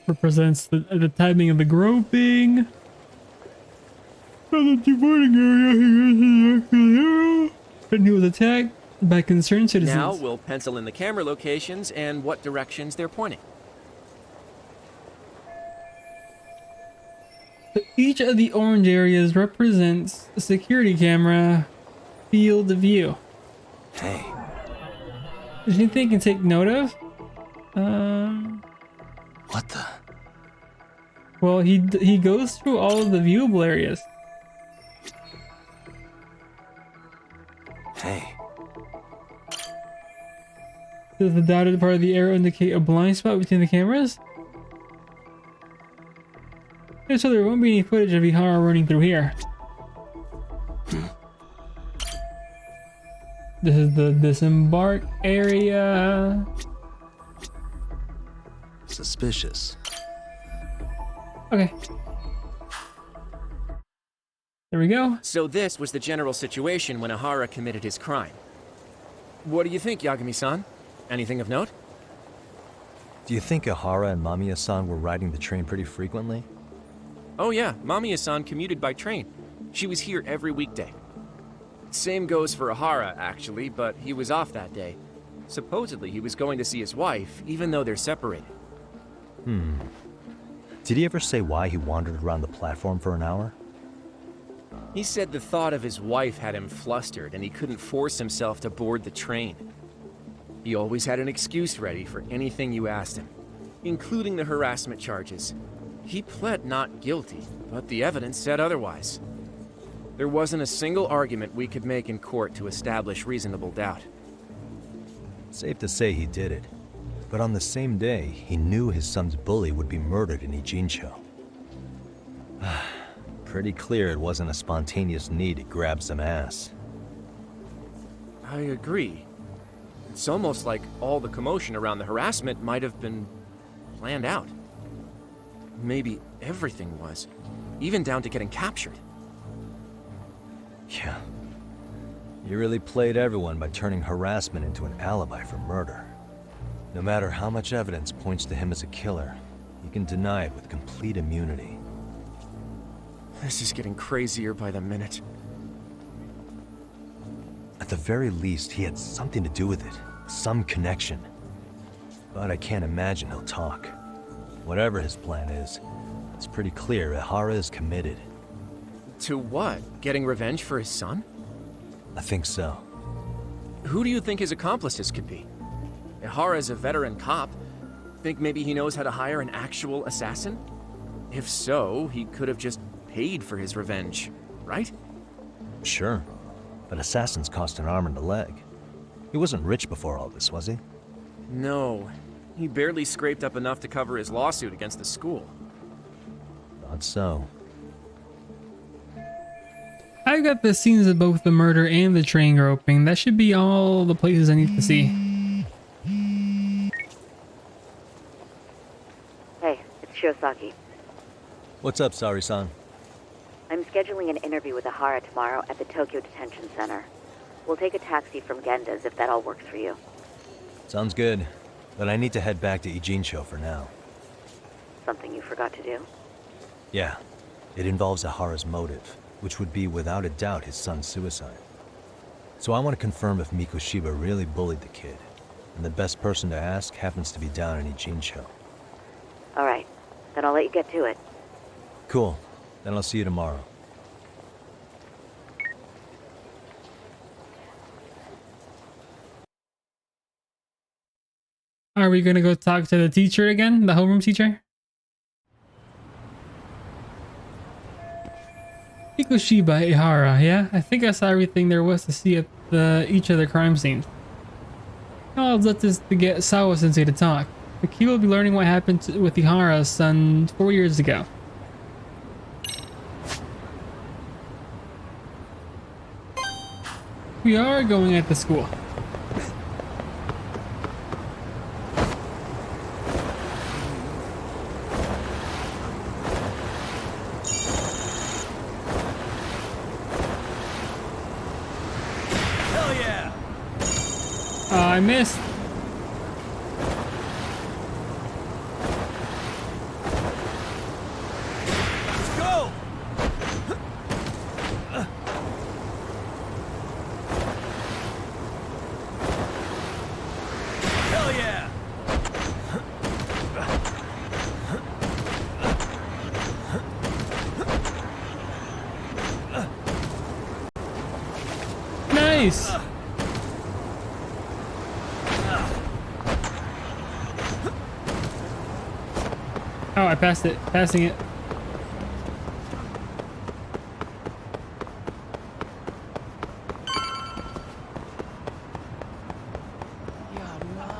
Represents the timing of the groping. From the reporting area, and he was attacked by concerned citizens. Now we'll pencil in the camera locations and what directions they're pointing. So each of the orange areas represents a security camera field of view. Hey. Is there anything you can take note of? What the? Well, he goes through all of the viewable areas. Hey. Does the dotted part of the arrow indicate a blind spot between the cameras? So there won't be any footage of Ihara running through here. This is the disembark area. Suspicious. Okay. There we go. So this was the general situation when Ihara committed his crime. What do you think, Yagami-san? Anything of note? Do you think Ihara and Mamiya-san were riding the train pretty frequently? Oh yeah, Mamiya-san commuted by train. She was here every weekday. Same goes for Ihara, actually, but he was off that day. Supposedly he was going to see his wife, even though they're separated. Did he ever say why he wandered around the platform for an hour? He said the thought of his wife had him flustered and he couldn't force himself to board the train. He always had an excuse ready for anything you asked him, including the harassment charges. He pled not guilty, but the evidence said otherwise. There wasn't a single argument we could make in court to establish reasonable doubt. Safe to say he did it. But on the same day, he knew his son's bully would be murdered in Ijincho. Pretty clear it wasn't a spontaneous need to grab some ass. I agree. It's almost like all the commotion around the harassment might have been planned out. Maybe everything was, even down to getting captured. Yeah. You really played everyone by turning harassment into an alibi for murder. No matter how much evidence points to him as a killer, you can deny it with complete immunity. This is getting crazier by the minute. At the very least, he had something to do with it. Some connection. But I can't imagine he'll talk. Whatever his plan is, it's pretty clear Ihara is committed. To what? Getting revenge for his son? I think so. Who do you think his accomplices could be? Ihara's a veteran cop. Think maybe he knows how to hire an actual assassin? If so, he could have just paid for his revenge, right? Sure. But assassins cost an arm and a leg. He wasn't rich before all this, was he? No. He barely scraped up enough to cover his lawsuit against the school. Thought so. I've got the scenes of both the murder and the train groping. That should be all the places I need to see. Hey, it's Shiosaki. What's up, Sari-san? I'm scheduling an interview with Ihara tomorrow at the Tokyo Detention Center. We'll take a taxi from Genda's if that all works for you. Sounds good. But I need to head back to Ijincho for now. Something you forgot to do? Yeah. It involves Ihara's motive, which would be without a doubt his son's suicide. So I want to confirm if Mikoshiba really bullied the kid. And the best person to ask happens to be down in Ijincho. Alright, then I'll let you get to it. Cool. Then I'll see you tomorrow. Are we gonna go talk to the teacher again? The homeroom teacher? Mikoshiba Ihara, yeah? I think I saw everything there was to see at each of the crime scenes. Now I'll let this to get Sawa-sensei to talk. The key will be learning what happened with Ihara's son 4 years ago. We are going at the school. Hell yeah! I missed. Let's go! Hell yeah! Nice. Oh, I passed it. Passing it.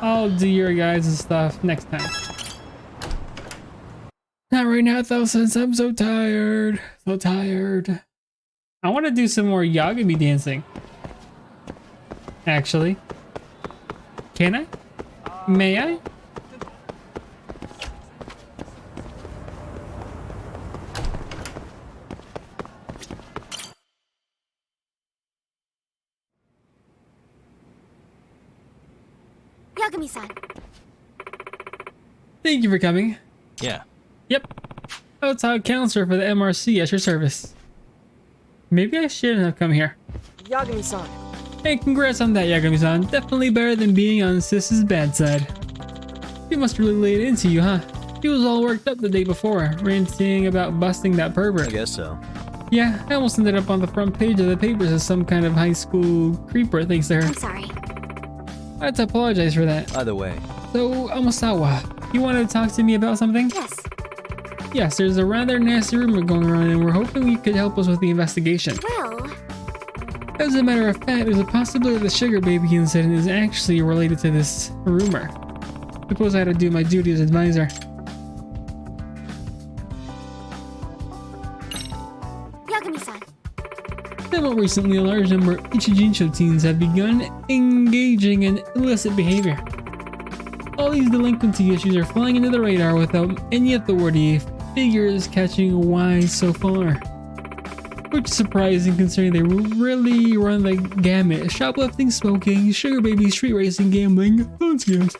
I'll do your guys' stuff next time. Not right now, though, since I'm so tired. So tired. I want to do some more Yagami dancing. Actually. Can I? May I? Yagami-san. Thank you for coming. Yeah. Yep. Outside counselor for the MRC at your service. Maybe I shouldn't have come here. Yagami-san. Hey, congrats on that, Yagami-san. Definitely better than being on Sis's bad side. He must really laid into you, huh? He was all worked up the day before, ranting about busting that I pervert. guess so. Yeah, I almost ended up on the front page of the papers as some kind of high school creeper thanks to her. I'm sorry. I had to apologize for that. Either way, So, Amosawa, you wanted to talk to me about something? Yes. Yes, there's a rather nasty rumor going around and we're hoping you could help us with the investigation. Well, As a matter of fact, there's a possibility the sugar baby incident is actually related to this rumor. Suppose I had to do my duty as advisor. Yagami-san. Somewhat recently, a large number of Ichijinsho teens have begun engaging in illicit behavior. All these delinquency issues are flying into the radar without any authority figures catching wise so far. Which is surprising considering they really run the gamut: shoplifting, smoking, sugar baby, street racing, gambling, phone scams.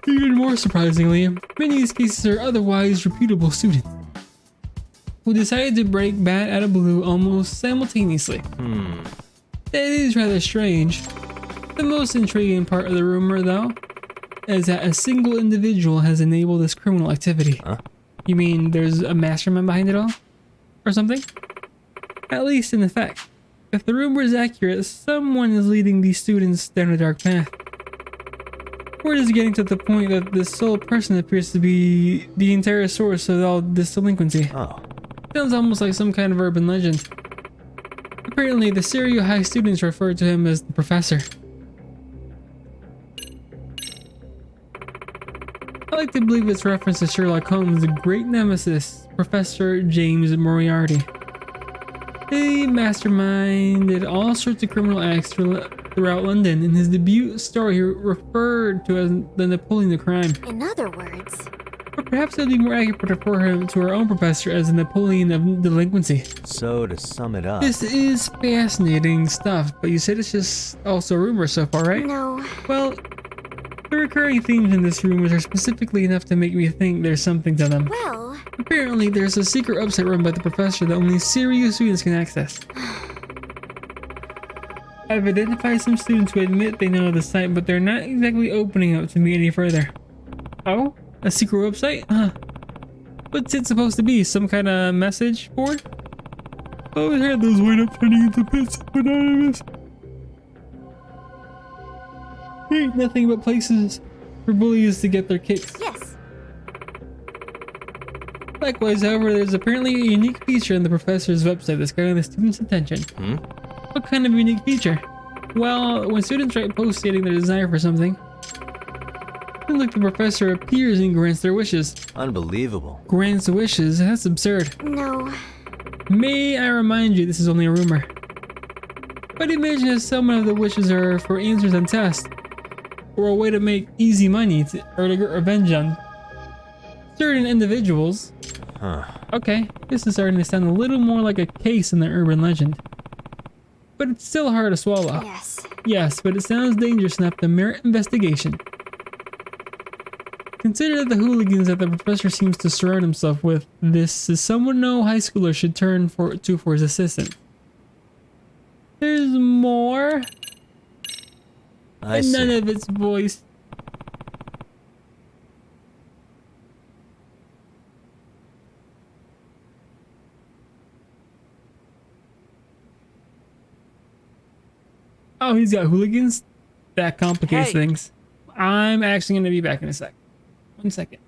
Even more surprisingly, many of these cases are otherwise reputable students who decided to break bad out of blue almost simultaneously. That is rather strange. The most intriguing part of the rumor, though, is that a single individual has enabled this criminal activity. Huh? You mean there's a mastermind behind it all? Or something? At least in effect. If the rumor is accurate, someone is leading these students down a dark path. Word is getting to the point that this sole person appears to be the entire source of all this delinquency. Oh. Sounds almost like some kind of urban legend. Apparently, the Serio High students refer to him as the Professor. I like to believe it's reference to Sherlock Holmes' great nemesis, Professor James Moriarty. He masterminded all sorts of criminal acts throughout London. In his debut story, he referred to as the Napoleon of crime. In other words, Or perhaps it would be more accurate to refer him to our own professor as the Napoleon of delinquency. So, to sum it up, This is fascinating stuff, but you said it's just also rumors so far, right? no. Well, the recurring themes in this rumors are specifically enough to make me think there's something to them. Well, Apparently, there's a secret website run by the professor that only serious students can access. I've identified some students who admit they know the site, but they're not exactly opening up to me any further. Oh? A secret website? Huh. What's it supposed to be? Some kind of message board? I always heard those wind up turning into pits of anonymous. Ain't nothing but places for bullies to get their kicks. yes. Likewise, however, there's apparently a unique feature in the professor's website that's grabbing the students' attention. What kind of unique feature? Well, when students write posts stating their desire for something, like the professor appears and grants their wishes. unbelievable. Grants wishes? That's absurd. No. May I remind you, this is only a rumor. But imagine if some of the wishes are for answers on tests, or a way to make easy money or to get revenge on certain individuals. Huh. Okay, this is starting to sound a little more like a case in the urban legend. But it's still hard to swallow. Yes. Yes, but it sounds dangerous enough to merit investigation. Consider the hooligans that the professor seems to surround himself with. This is someone no high schooler should turn for his assistance. There's more, I and none see. of it's voiced. Oh, he's got hooligans? That complicates Hey. things. I'm actually going to be back in a sec. 1 second.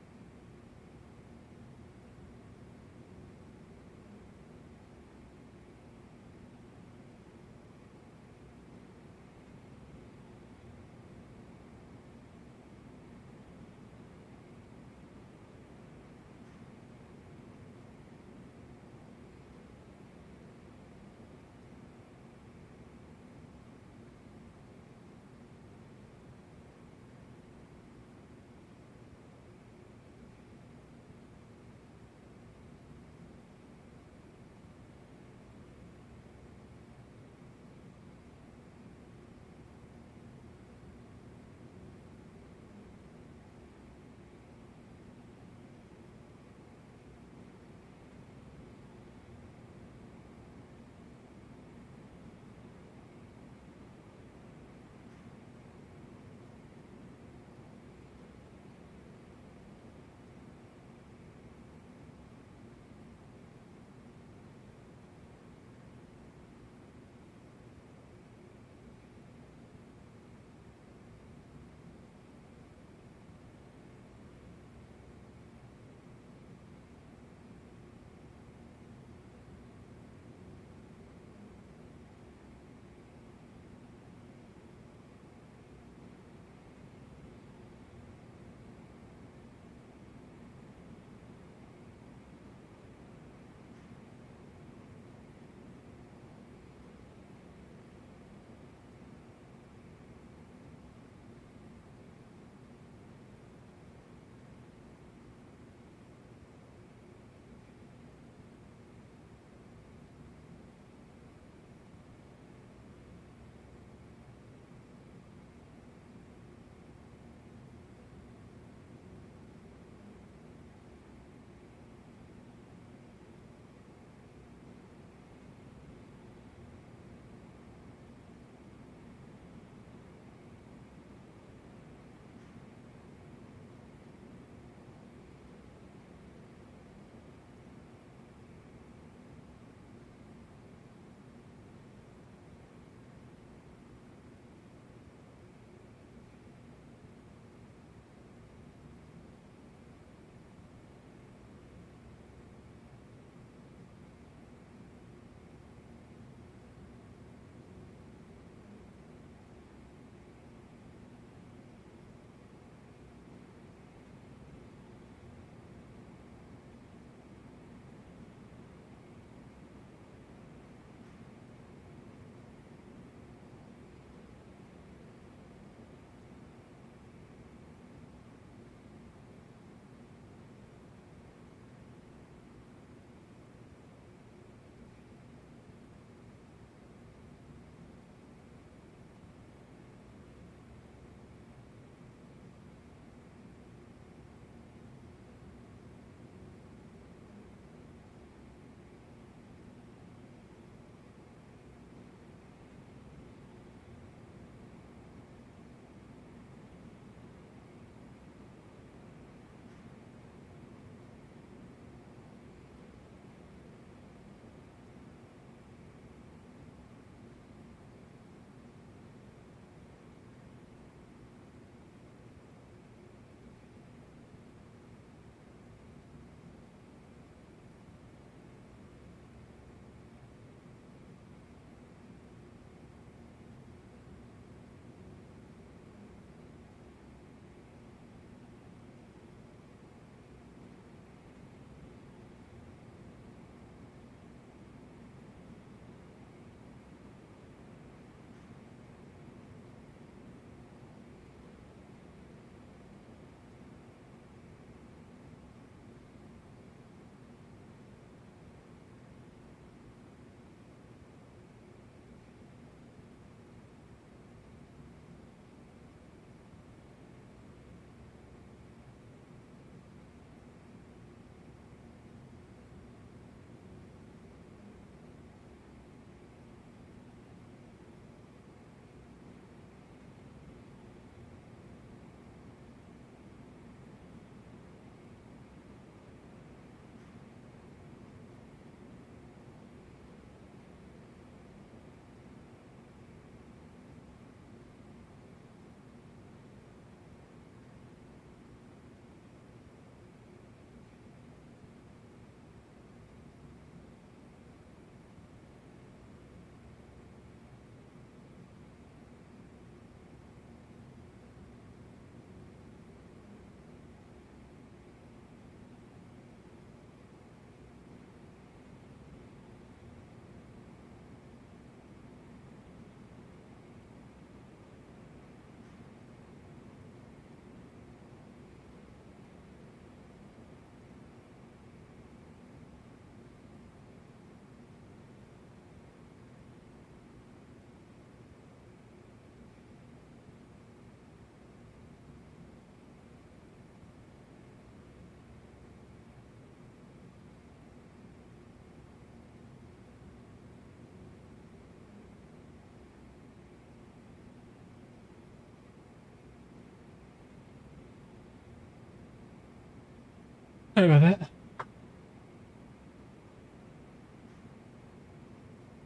Sorry about that.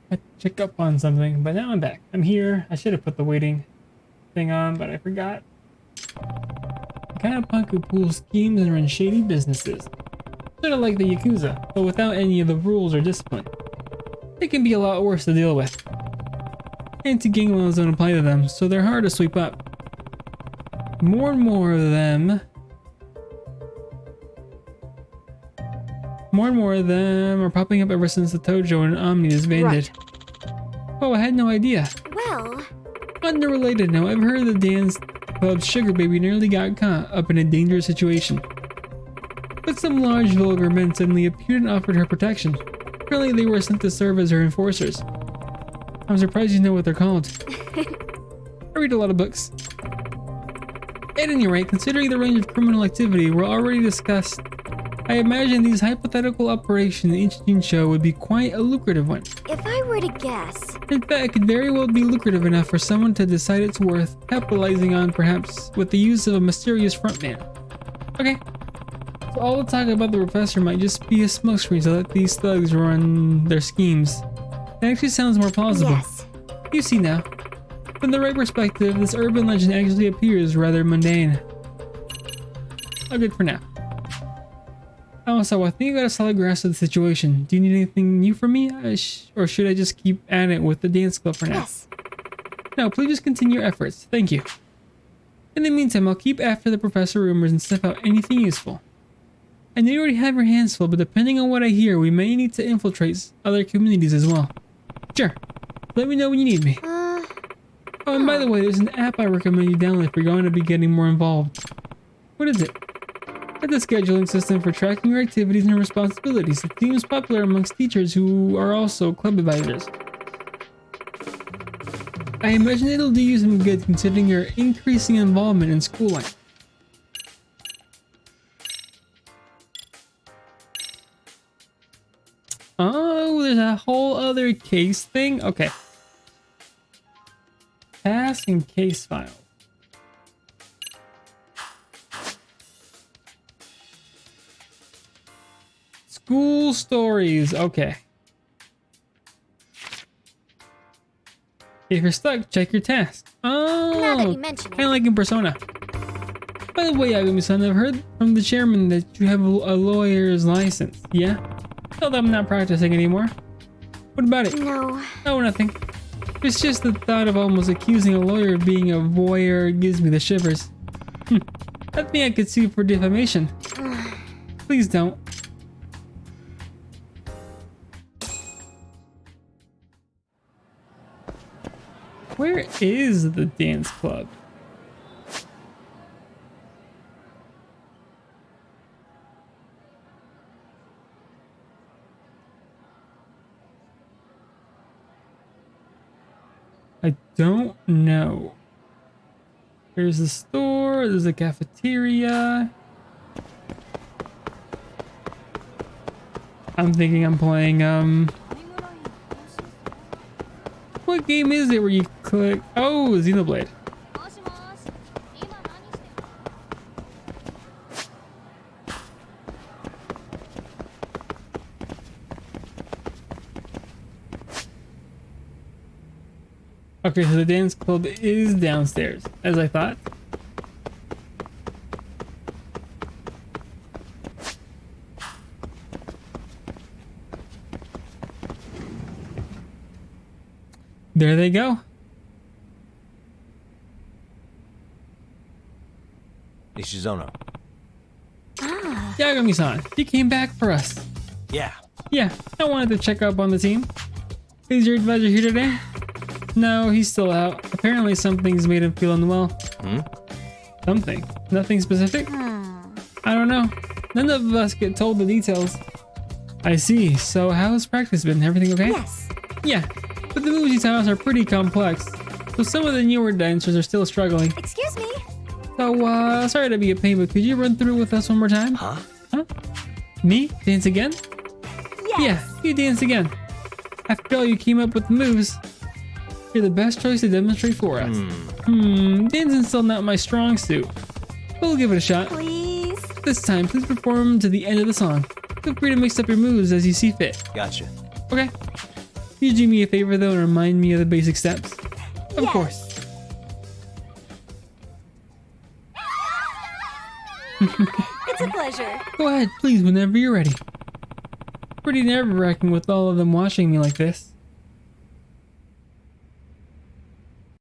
I check up on something, but now I'm back. I'm here. I should have put the waiting thing on, but I forgot. The kind of punk who pulls schemes and runs shady businesses. Sort of like the Yakuza, but without any of the rules or discipline. They can be a lot worse to deal with. Anti-gang laws don't apply to them, so they're hard to sweep up. More and more of them are popping up ever since the Tojo and Omni disbanded. Oh, I had no idea. Well, On a related note, I've heard the dance club's sugar baby nearly got caught up in a dangerous situation. But some large vulgar men suddenly appeared and offered her protection. Apparently they were sent to serve as her enforcers. I'm surprised you know what they're called. I read a lot of books. At any rate, considering the range of criminal activity we're already discussed, I imagine these hypothetical operations in each teen show would be quite a lucrative one. if I were to guess, In fact, it could very well be lucrative enough for someone to decide it's worth capitalizing on, perhaps with the use of a mysterious frontman. Okay, so all the talk about the professor might just be a smokescreen to let these thugs run their schemes. That actually sounds more plausible. yes. You see now. From the right perspective, this urban legend actually appears rather mundane. All good for now. Also, I think I got a solid grasp of the situation. Do you need anything new from me? Or should I just keep at it with the dance club for now? Yes. No, please just continue your efforts. Thank you. In the meantime, I'll keep after the professor rumors and sniff out anything useful. I know you already have your hands full, but depending on what I hear, we may need to infiltrate other communities as well. Sure. Let me know when you need me. Oh, and by the way, there's an app I recommend you download if you're going to be getting more involved. What is it? It's a scheduling system for tracking your activities and responsibilities. It seems popular amongst teachers who are also club advisors. I imagine it'll do you some good considering your increasing involvement in school life. Oh, there's a whole other case thing? Okay. Task and case file. School stories. Okay. If you're stuck, check your task. Oh, Now that you mention it. kind of like in Persona. By the way, Yagami-san, I've heard from the chairman that you have a lawyer's license. Yeah? Tell them I'm not practicing anymore. What about it? No. Oh, nothing. It's just the thought of almost accusing a lawyer of being a voyeur gives me the shivers. I think I could sue for defamation. Please don't. Where is the dance club? I don't know. There's a store, there's a cafeteria. I'm thinking I'm playing, what game is it where you click? Oh, Xenoblade. Okay, so the dance club is downstairs, as I thought. There they go. Nishizono. Yagami-san, you came back for us. Yeah. Yeah, I wanted to check up on the team. Is your advisor here today? No, he's still out. Apparently something's made him feel unwell. Something. Nothing specific? I don't know. None of us get told the details. I see. So how's practice been? Everything okay? Yes. Yeah, but the moves he taught us are pretty complex. So some of the newer dancers are still struggling. Excuse me. So, sorry to be a pain, but could you run through with us one more time? Huh? Me? Dance again? Yes. Yeah, you dance again. After all, you came up with the moves. You're the best choice to demonstrate for us. Dancing's still not my strong suit. We'll give it a shot. Please. This time, please perform to the end of the song. Feel free to mix up your moves as you see fit. Gotcha. Okay. Can you do me a favor though and remind me of the basic steps? Of Yes. course. It's a pleasure. Go ahead, please, whenever you're ready. Pretty nerve-wracking with all of them watching me like this.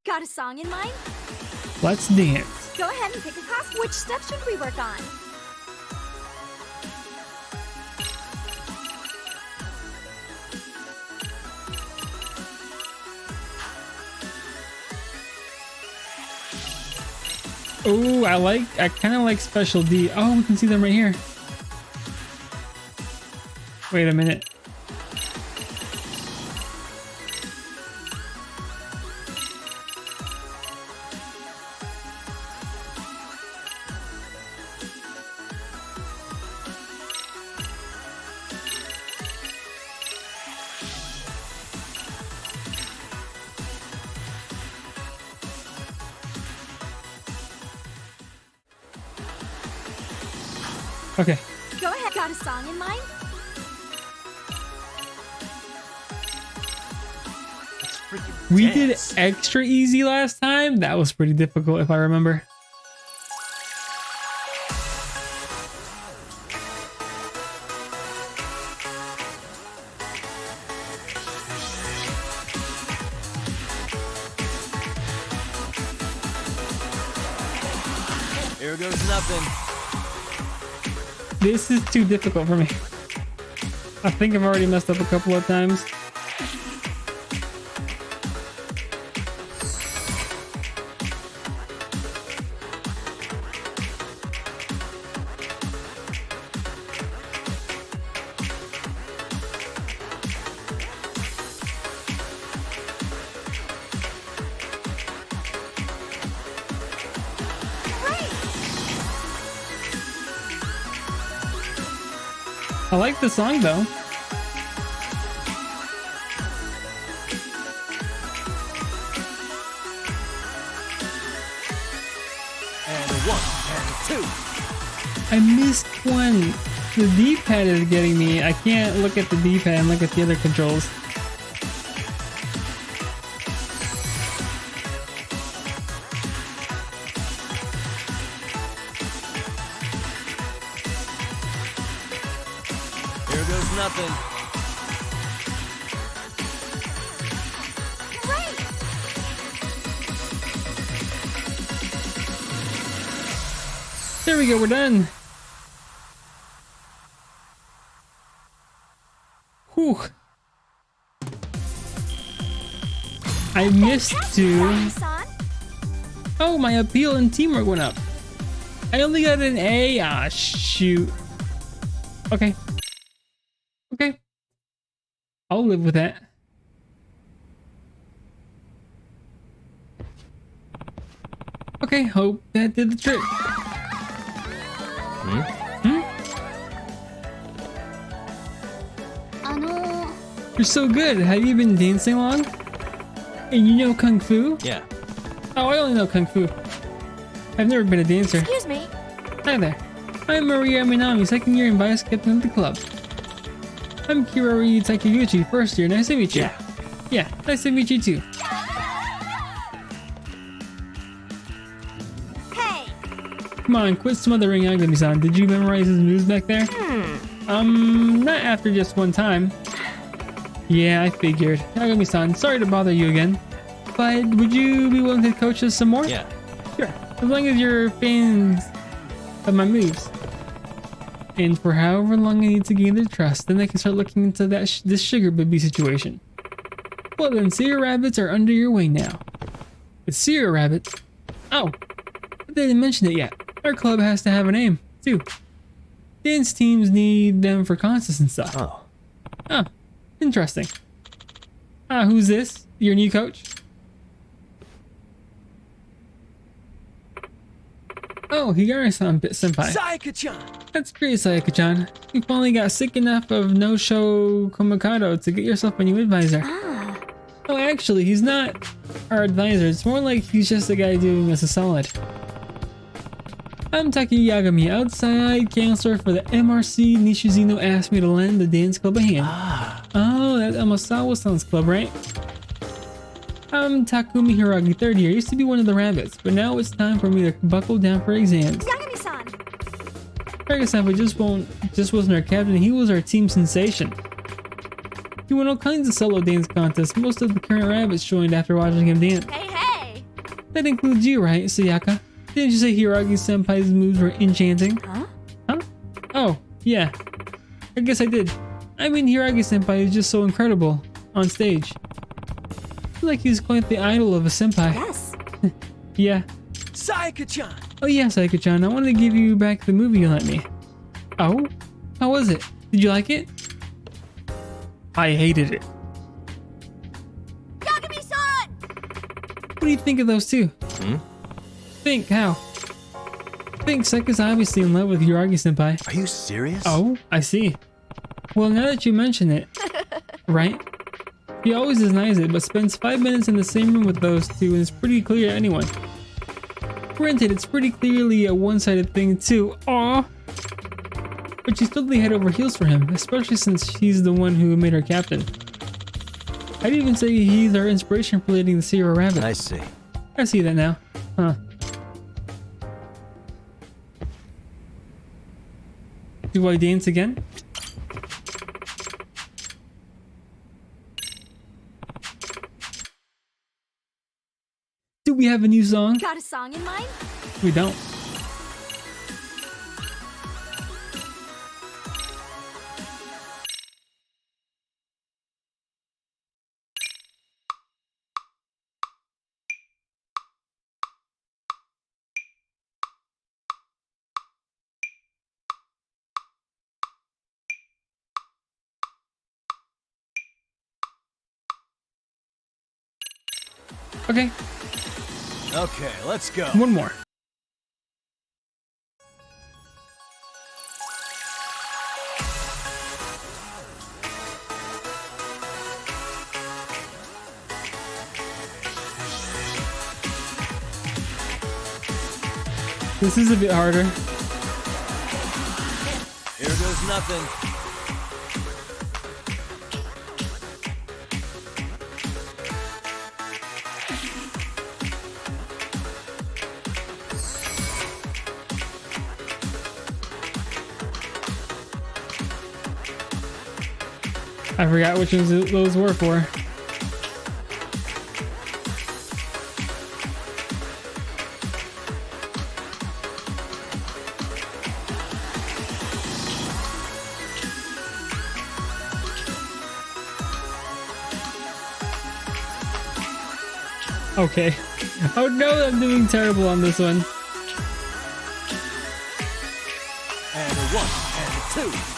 Got a song in mind? Let's dance. Go ahead and pick a class. Which step should we work on? Oh, I kind of like Special D. Oh, we can see them right here. Wait a minute. Okay. Go ahead. Got a song in mind? Let's freaking We did dance. extra easy last time. That was pretty difficult if I remember. Here goes nothing. This is too difficult for me. I think I've already messed up a couple of times. I like the song though. And a 1 and 2. I missed one. The D-pad is getting me. I can't look at the D-pad and look at the other controls. Here goes nothing. There we go, we're done. Whew. I missed two. Son? Oh, my appeal and teamwork went up. I only got an A. Ah, shoot. Okay. Okay. I'll live with that. Okay, hope that did the trick. You're so good. Have you been dancing long? And you know Kung Fu? Yeah. Oh, I only know Kung Fu. I've never been a dancer. Excuse me. Hi there. I'm Maria Minami, second year and vice captain of the club. I'm Kirori Takiguchi, first year. Nice to meet you. Yeah. Yeah, nice to meet you too. Hey. Come on, quit smothering Agami-san. Did you memorize his moves back there? Not after just one time. Yeah, I figured. Agami-san, sorry to bother you again. But would you be willing to coach us some more? Yeah. Sure, as long as you're fans of my moves. And for however long I need to gain their trust, then I can start looking into that this sugar baby situation. Well then, Seer Rabbits are under your wing now. With Seer Rabbits... Oh, I didn't mention it yet. Our club has to have a name, too. Dance teams need them for contests and stuff. Oh. Oh, interesting. Who's this? Your new coach? Oh, Higari-san, senpai. Sayaka-chan! That's great, Sayaka-chan. You finally got sick enough of no-show Komikado to get yourself a new advisor. Oh, actually, he's not our advisor. It's more like he's just a guy doing us a solid. I'm Taki Yagami, outside counselor for the MRC. Nishizino asked me to lend the dance club a hand. Oh, that's Amasawa-san's club, right? I'm Takumi Hiragi, third year. Used to be one of the rabbits, but now it's time for me to buckle down for exams. Yagami-san. Hiragi-san just wasn't our captain, he was our team sensation. He won all kinds of solo dance contests. Most of the current rabbits joined after watching him dance. Hey, hey. That includes you, right, Sayaka? Didn't you say Hiragi-senpai's moves were enchanting? Huh? Huh? Oh, yeah. I guess I did. I mean, Hiragi-senpai is just so incredible on stage. I feel like he's quite the idol of a senpai. Yes. Yeah. Sayaka-chan! Oh yeah, Sayaka-chan, I wanted to give you back the movie you lent me. Oh? How was it? Did you like it? I hated it. Yagami-san! What do you think of those two? Think, how? Think Sayaka's obviously in love with Hiragi-senpai. Are you serious? Oh, I see. Well, now that you mention it, right? He always denies it, but spends 5 minutes in the same room with those two, and it's pretty clear to anyone. Granted, it's pretty clearly a one-sided thing too. Aww. But she's totally head over heels for him, especially since she's the one who made her captain. I'd even say he's our inspiration for leading the Sierra Rabbit. I see. I see that now. Huh. Do I dance again? Do we have a new song? Got a song in mind? We don't. Okay, Okay, let's go. one more. This is a bit harder. Here goes nothing. I forgot which ones those were for. Okay. Oh no, I'm doing terrible on this one. And a 1, and a 2.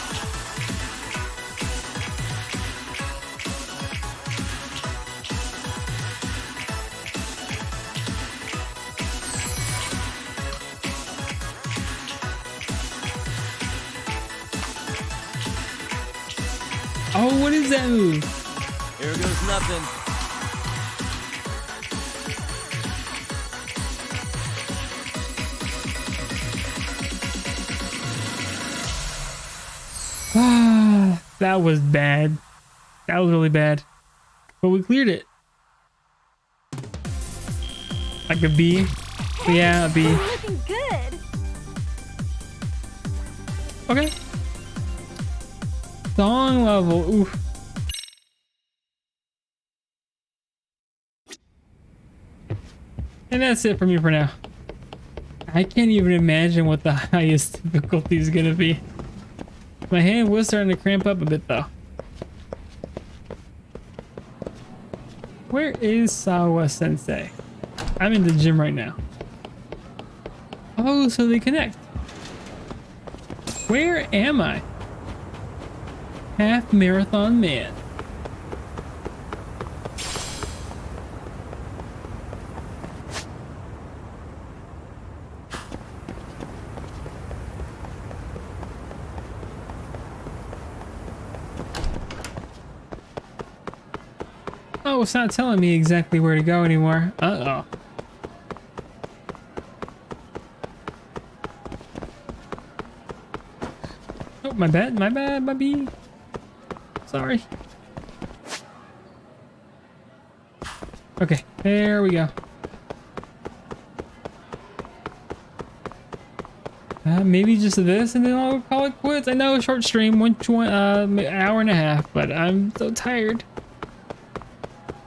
Oh, what is that move? Here goes nothing. Ah, that was bad. That was really bad. But we cleared it. Like a B. Yeah, a B. We're looking good. Okay. Song level. Oof. And that's it for me for now. I can't even imagine what the highest difficulty is gonna be. My hand was starting to cramp up a bit though. Where is Sawa Sensei? I'm in the gym right now. Oh, so they connect. Where am I? Half Marathon Man. Oh, it's not telling me exactly where to go anymore. Uh-oh. my bad, my B. Sorry. Okay, there we go. Maybe just this and then I'll call it quits. I know, short stream, hour and a half, but I'm so tired.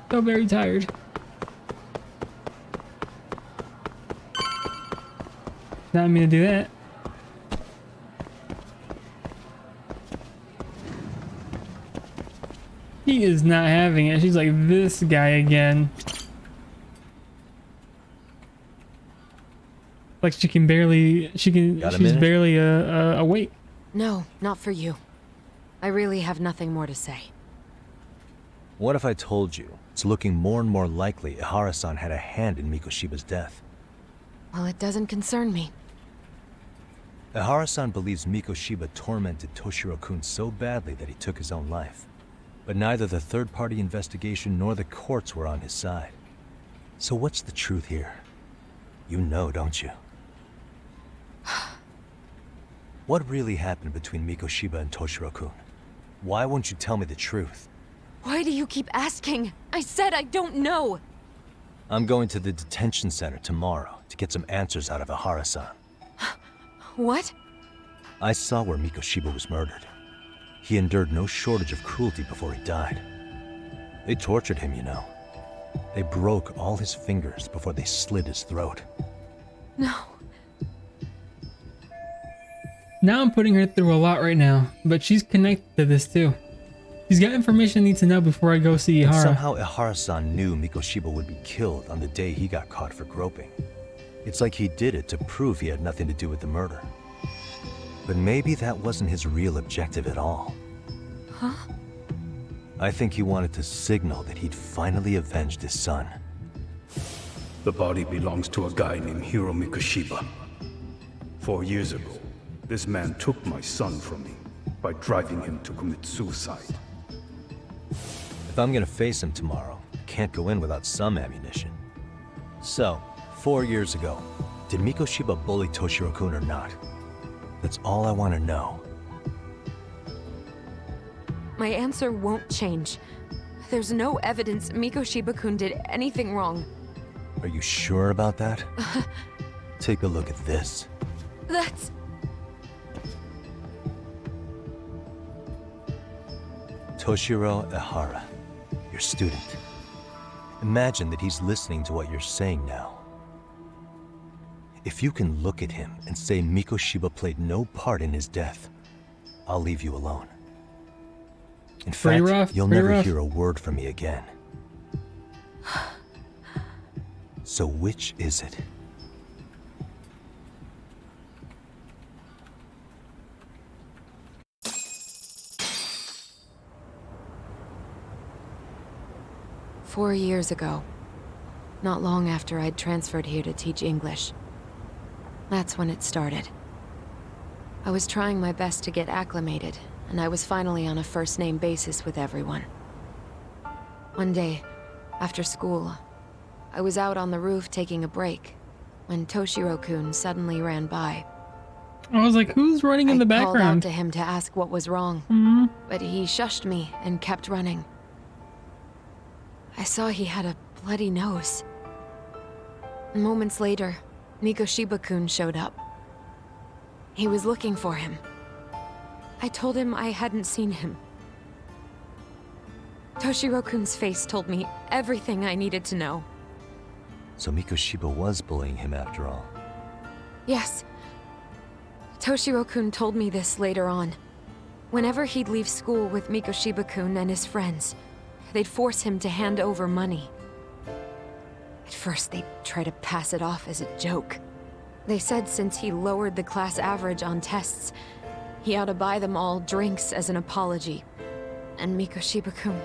So very tired. Not me to do that. She is not having it. She's like this guy again. Like she's barely awake. No, not for you. I really have nothing more to say. What if I told you it's looking more and more likely Ihara-san had a hand in Mikoshiba's death? Well, it doesn't concern me. Ihara-san believes Mikoshiba tormented Toshiro-kun so badly that he took his own life. But neither the third-party investigation nor the courts were on his side. So what's the truth here? You know, don't you? What really happened between Mikoshiba and Toshiro-kun? Why won't you tell me the truth? Why do you keep asking? I said I don't know! I'm going to the detention center tomorrow to get some answers out of Ihara-san. What? I saw where Mikoshiba was murdered. He endured no shortage of cruelty before he died. They tortured him, you know. They broke all his fingers before they slit his throat. No. Now I'm putting her through a lot right now, but she's connected to this too. She's got information I need to know before I go see And Ihara. somehow Ihara-san knew Mikoshiba would be killed on the day he got caught for groping. It's like he did it to prove he had nothing to do with the murder. But maybe that wasn't his real objective at all. Huh? I think he wanted to signal that he'd finally avenged his son. The body belongs to a guy named Hiro Mikoshiba. 4 years ago, this man took my son from me by driving him to commit suicide. If I'm gonna face him tomorrow, I can't go in without some ammunition. So, 4 years ago, did Mikoshiba bully Toshiro-kun or not? That's all I want to know. My answer won't change. There's no evidence Mikoshiba-kun did anything wrong. Are you sure about that? Take a look at this. That's... Toshiro Ihara, your student. Imagine that he's listening to what you're saying now. If you can look at him and say Mikoshiba played no part in his death, I'll leave you alone. In fact, you'll never hear a word from me again. So which is it? "4 years ago, not long after I'd transferred here to teach English. That's when it started. I was trying my best to get acclimated, and I was finally on a first-name basis with everyone. One day, after school, I was out on the roof taking a break, when Toshiro-kun suddenly ran by. I was like, who's running in the I called out background? to him to ask what was wrong, but he shushed me and kept running. I saw he had a bloody nose. Moments later, Mikoshiba-kun showed up. He was looking for him. I told him I hadn't seen him. Toshiro-kun's face told me everything I needed to know. So Mikoshiba was bullying him after all. Yes. Toshiro-kun told me this later on. Whenever he'd leave school with Mikoshiba-kun and his friends, they'd force him to hand over money. At first, they'd try to pass it off as a joke. They said since he lowered the class average on tests, he ought to buy them all drinks as an apology. And Mikoshiba-kun,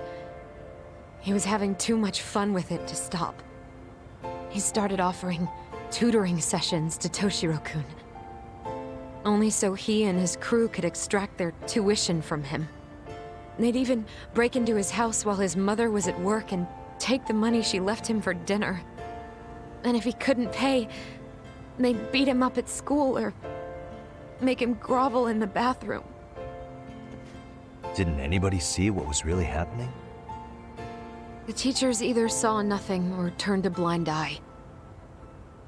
he was having too much fun with it to stop. He started offering tutoring sessions to Toshiro-kun. Only so he and his crew could extract their tuition from him. They'd even break into his house while his mother was at work and take the money she left him for dinner. And if he couldn't pay, they'd beat him up at school or make him grovel in the bathroom. Didn't anybody see what was really happening? The teachers either saw nothing or turned a blind eye.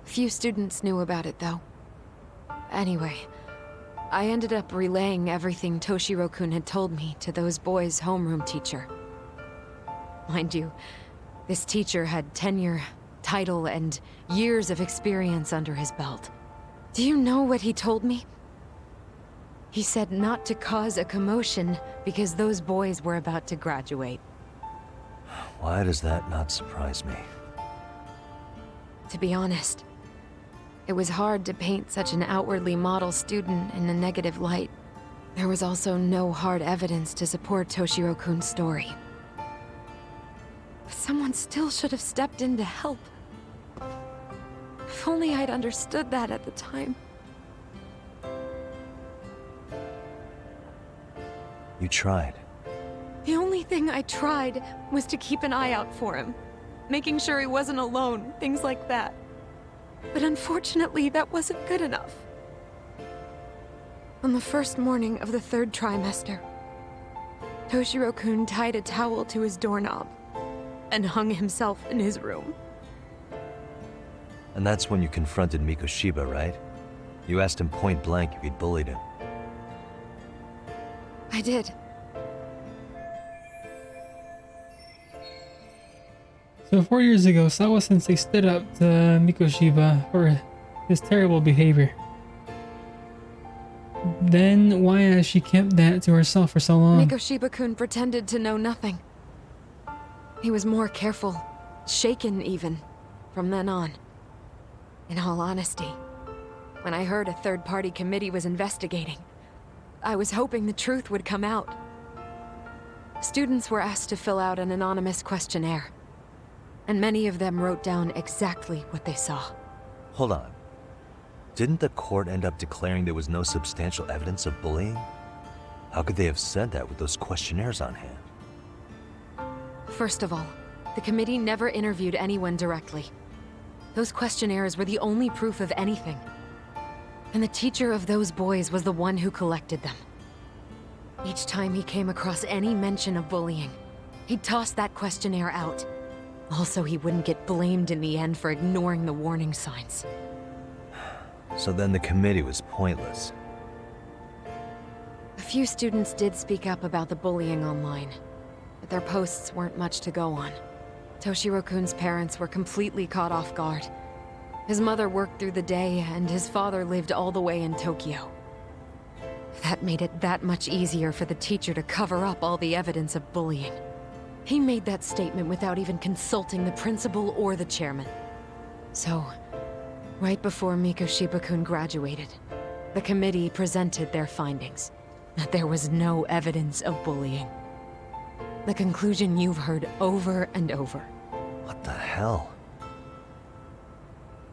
Few students knew about it, though. Anyway, I ended up relaying everything Toshiro-kun had told me to those boys' homeroom teacher. Mind you, this teacher had tenure, title, and years of experience under his belt. Do you know what he told me? He said not to cause a commotion because those boys were about to graduate. Why does that not surprise me? To be honest, it was hard to paint such an outwardly model student in a negative light. There was also no hard evidence to support Toshiro-kun's story. But someone still should have stepped in to help. If only I'd understood that at the time. You tried. The only thing I tried was to keep an eye out for him, making sure he wasn't alone, things like that. But unfortunately, that wasn't good enough. On the first morning of the 3rd trimester, Toshiro-kun tied a towel to his doorknob and hung himself in his room. And that's when you confronted Mikoshiba, right? You asked him point blank if he'd bullied him. I did. So 4 years ago, Sawa-sensei stood up to Mikoshiba for his terrible behavior. Then why has she kept that to herself for so long? Mikoshiba-kun pretended to know nothing. He was more careful, shaken even, from then on. In all honesty, when I heard a third-party committee was investigating, I was hoping the truth would come out. Students were asked to fill out an anonymous questionnaire, and many of them wrote down exactly what they saw. Hold on. Didn't the court end up declaring there was no substantial evidence of bullying? How could they have said that with those questionnaires on hand? First of all, the committee never interviewed anyone directly. Those questionnaires were the only proof of anything. And the teacher of those boys was the one who collected them. Each time he came across any mention of bullying, he'd toss that questionnaire out. Also, he wouldn't get blamed in the end for ignoring the warning signs. So then the committee was pointless. A few students did speak up about the bullying online, but their posts weren't much to go on. Toshiro-kun's parents were completely caught off guard. His mother worked through the day, and his father lived all the way in Tokyo. That made it that much easier for the teacher to cover up all the evidence of bullying. He made that statement without even consulting the principal or the chairman. So, right before Mikoshiba-kun graduated, the committee presented their findings, that there was no evidence of bullying. The conclusion you've heard over and over. What the hell?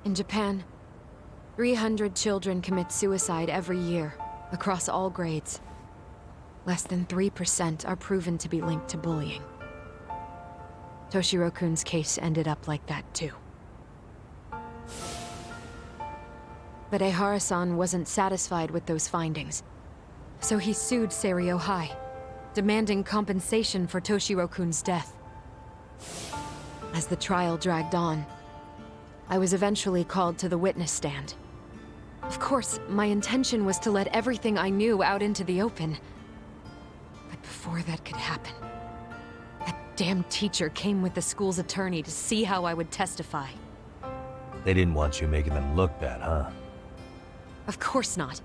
In Japan, 300 children commit suicide every year, across all grades. Less than 3% are proven to be linked to bullying. Toshiro-kun's case ended up like that too. But Ehara-san wasn't satisfied with those findings, so he sued Seiryo High, demanding compensation for Toshiro-kun's death. As the trial dragged on, I was eventually called to the witness stand. Of course, my intention was to let everything I knew out into the open. But before that could happen, that damn teacher came with the school's attorney to see how I would testify. They didn't want you making them look bad, huh? Of course not.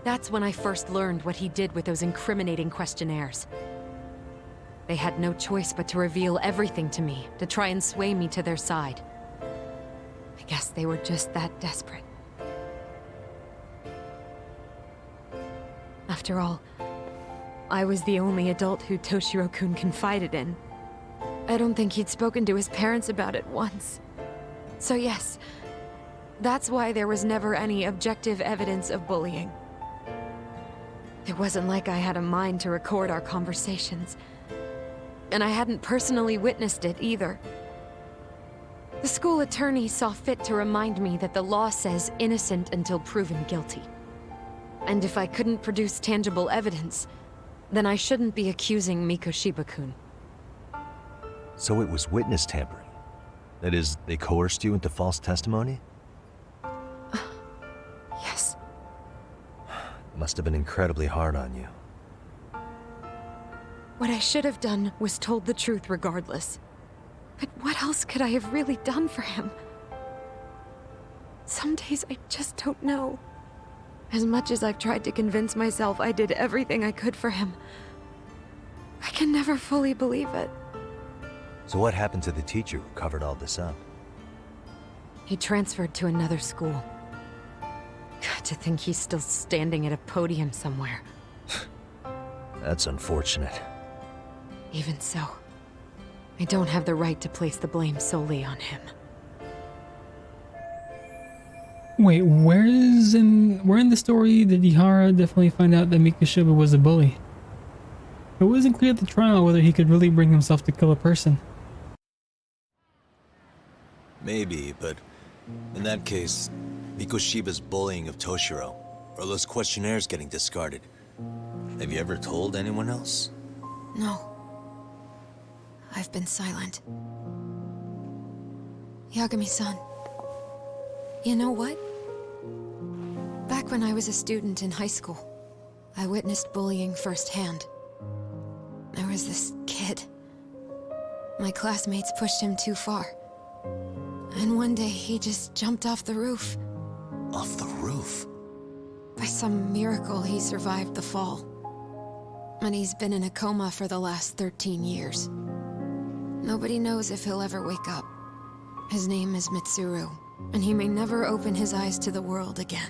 That's when I first learned what he did with those incriminating questionnaires. They had no choice but to reveal everything to me, to try and sway me to their side. I guess they were just that desperate. After all, I was the only adult who Toshiro-kun confided in. I don't think he'd spoken to his parents about it once. So yes, that's why there was never any objective evidence of bullying. It wasn't like I had a mind to record our conversations. And I hadn't personally witnessed it either. The school attorney saw fit to remind me that the law says innocent until proven guilty. And if I couldn't produce tangible evidence, then I shouldn't be accusing Mikoshiba-kun. So it was witness tampering. That is, they coerced you into false testimony? Yes. Must have been incredibly hard on you. What I should have done was told the truth regardless. But what else could I have really done for him? Some days I just don't know. As much as I've tried to convince myself I did everything I could for him, I can never fully believe it. So what happened to the teacher who covered all this up? He transferred to another school. God, to think he's still standing at a podium somewhere. That's unfortunate. Even so, I don't have the right to place the blame solely on him. Wait, where in the story did Ihara definitely find out that Mikoshiba was a bully? It wasn't clear at the trial whether he could really bring himself to kill a person. Maybe, but in that case, Mikoshiba's bullying of Toshiro, or those questionnaires getting discarded. Have you ever told anyone else? No. I've been silent. Yagami-san. You know what? Back when I was a student in high school, I witnessed bullying firsthand. There was this kid. My classmates pushed him too far. And one day he just jumped off the roof. Off the roof? By some miracle, he survived the fall. And he's been in a coma for the last 13 years. Nobody knows if he'll ever wake up. His name is Mitsuru, and he may never open his eyes to the world again.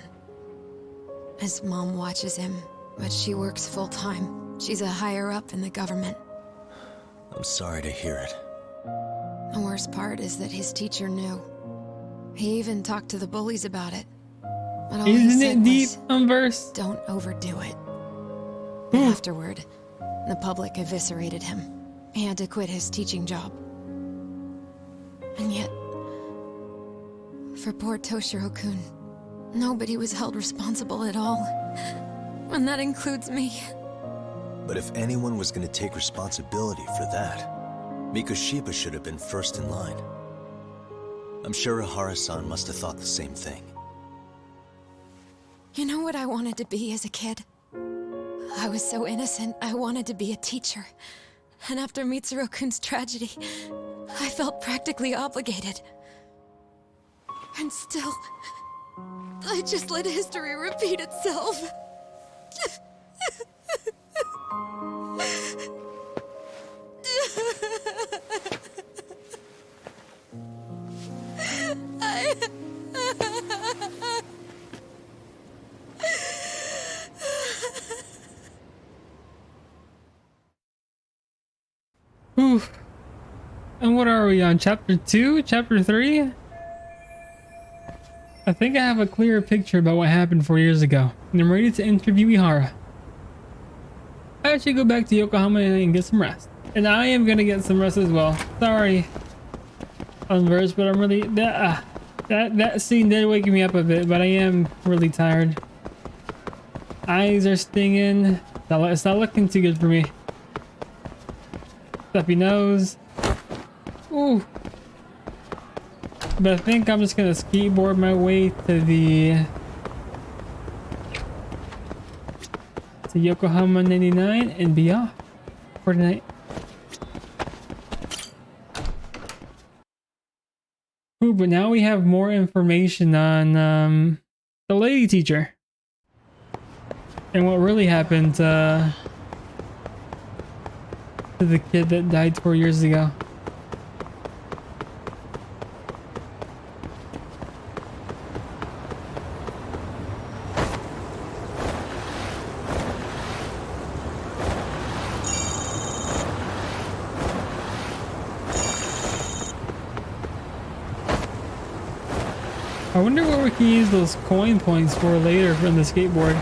His mom watches him, but she works full-time. She's a higher-up in the government. I'm sorry to hear it. The worst part is that his teacher knew. He even talked to the bullies about it. But all he Isn't said it deep, was, verse? don't overdo it. And afterward, the public eviscerated him. He had to quit his teaching job. And yet, for poor Toshiro-kun, nobody was held responsible at all. And that includes me. But if anyone was going to take responsibility for that, Mikoshiba should have been first in line. I'm sure Ihara-san must have thought the same thing. You know what I wanted to be as a kid? I was so innocent, I wanted to be a teacher. And after Mitsuru-kun's tragedy, I felt practically obligated. And still, I just let history repeat itself. Oof. And what are we on? Chapter 2? Chapter 3? I think I have a clearer picture about what happened 4 years ago, and I'm ready to interview Ihara. I should go back to Yokohama and get some rest. And I am gonna get some rest as well. Sorry, Unverse, but I'm really that scene did wake me up a bit, but I am really tired. Eyes are stinging. It's not looking too good for me. Stuffy nose. Ooh. But I think I'm just gonna skateboard my way to Yokohama 99 and be off for tonight. Ooh, but now we have more information on the lady teacher and what really happened to the kid that died 4 years ago. I wonder what we can use those coin points for later from the skateboard.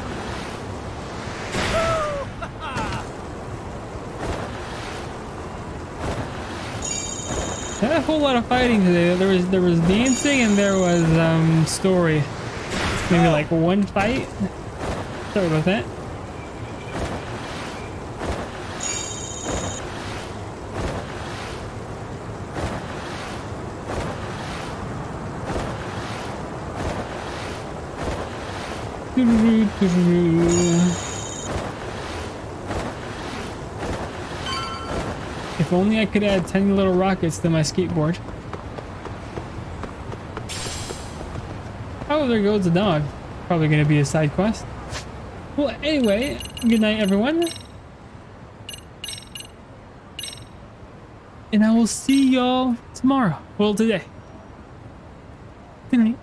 Not a whole lot of fighting today. There was dancing and there was story. Maybe like one fight. Sorry about that. If only I could add tiny little rockets to my skateboard. Oh, there goes the dog. Probably gonna be a side quest. Well, anyway, good night, everyone. And I will see y'all tomorrow. Well, today. Good night.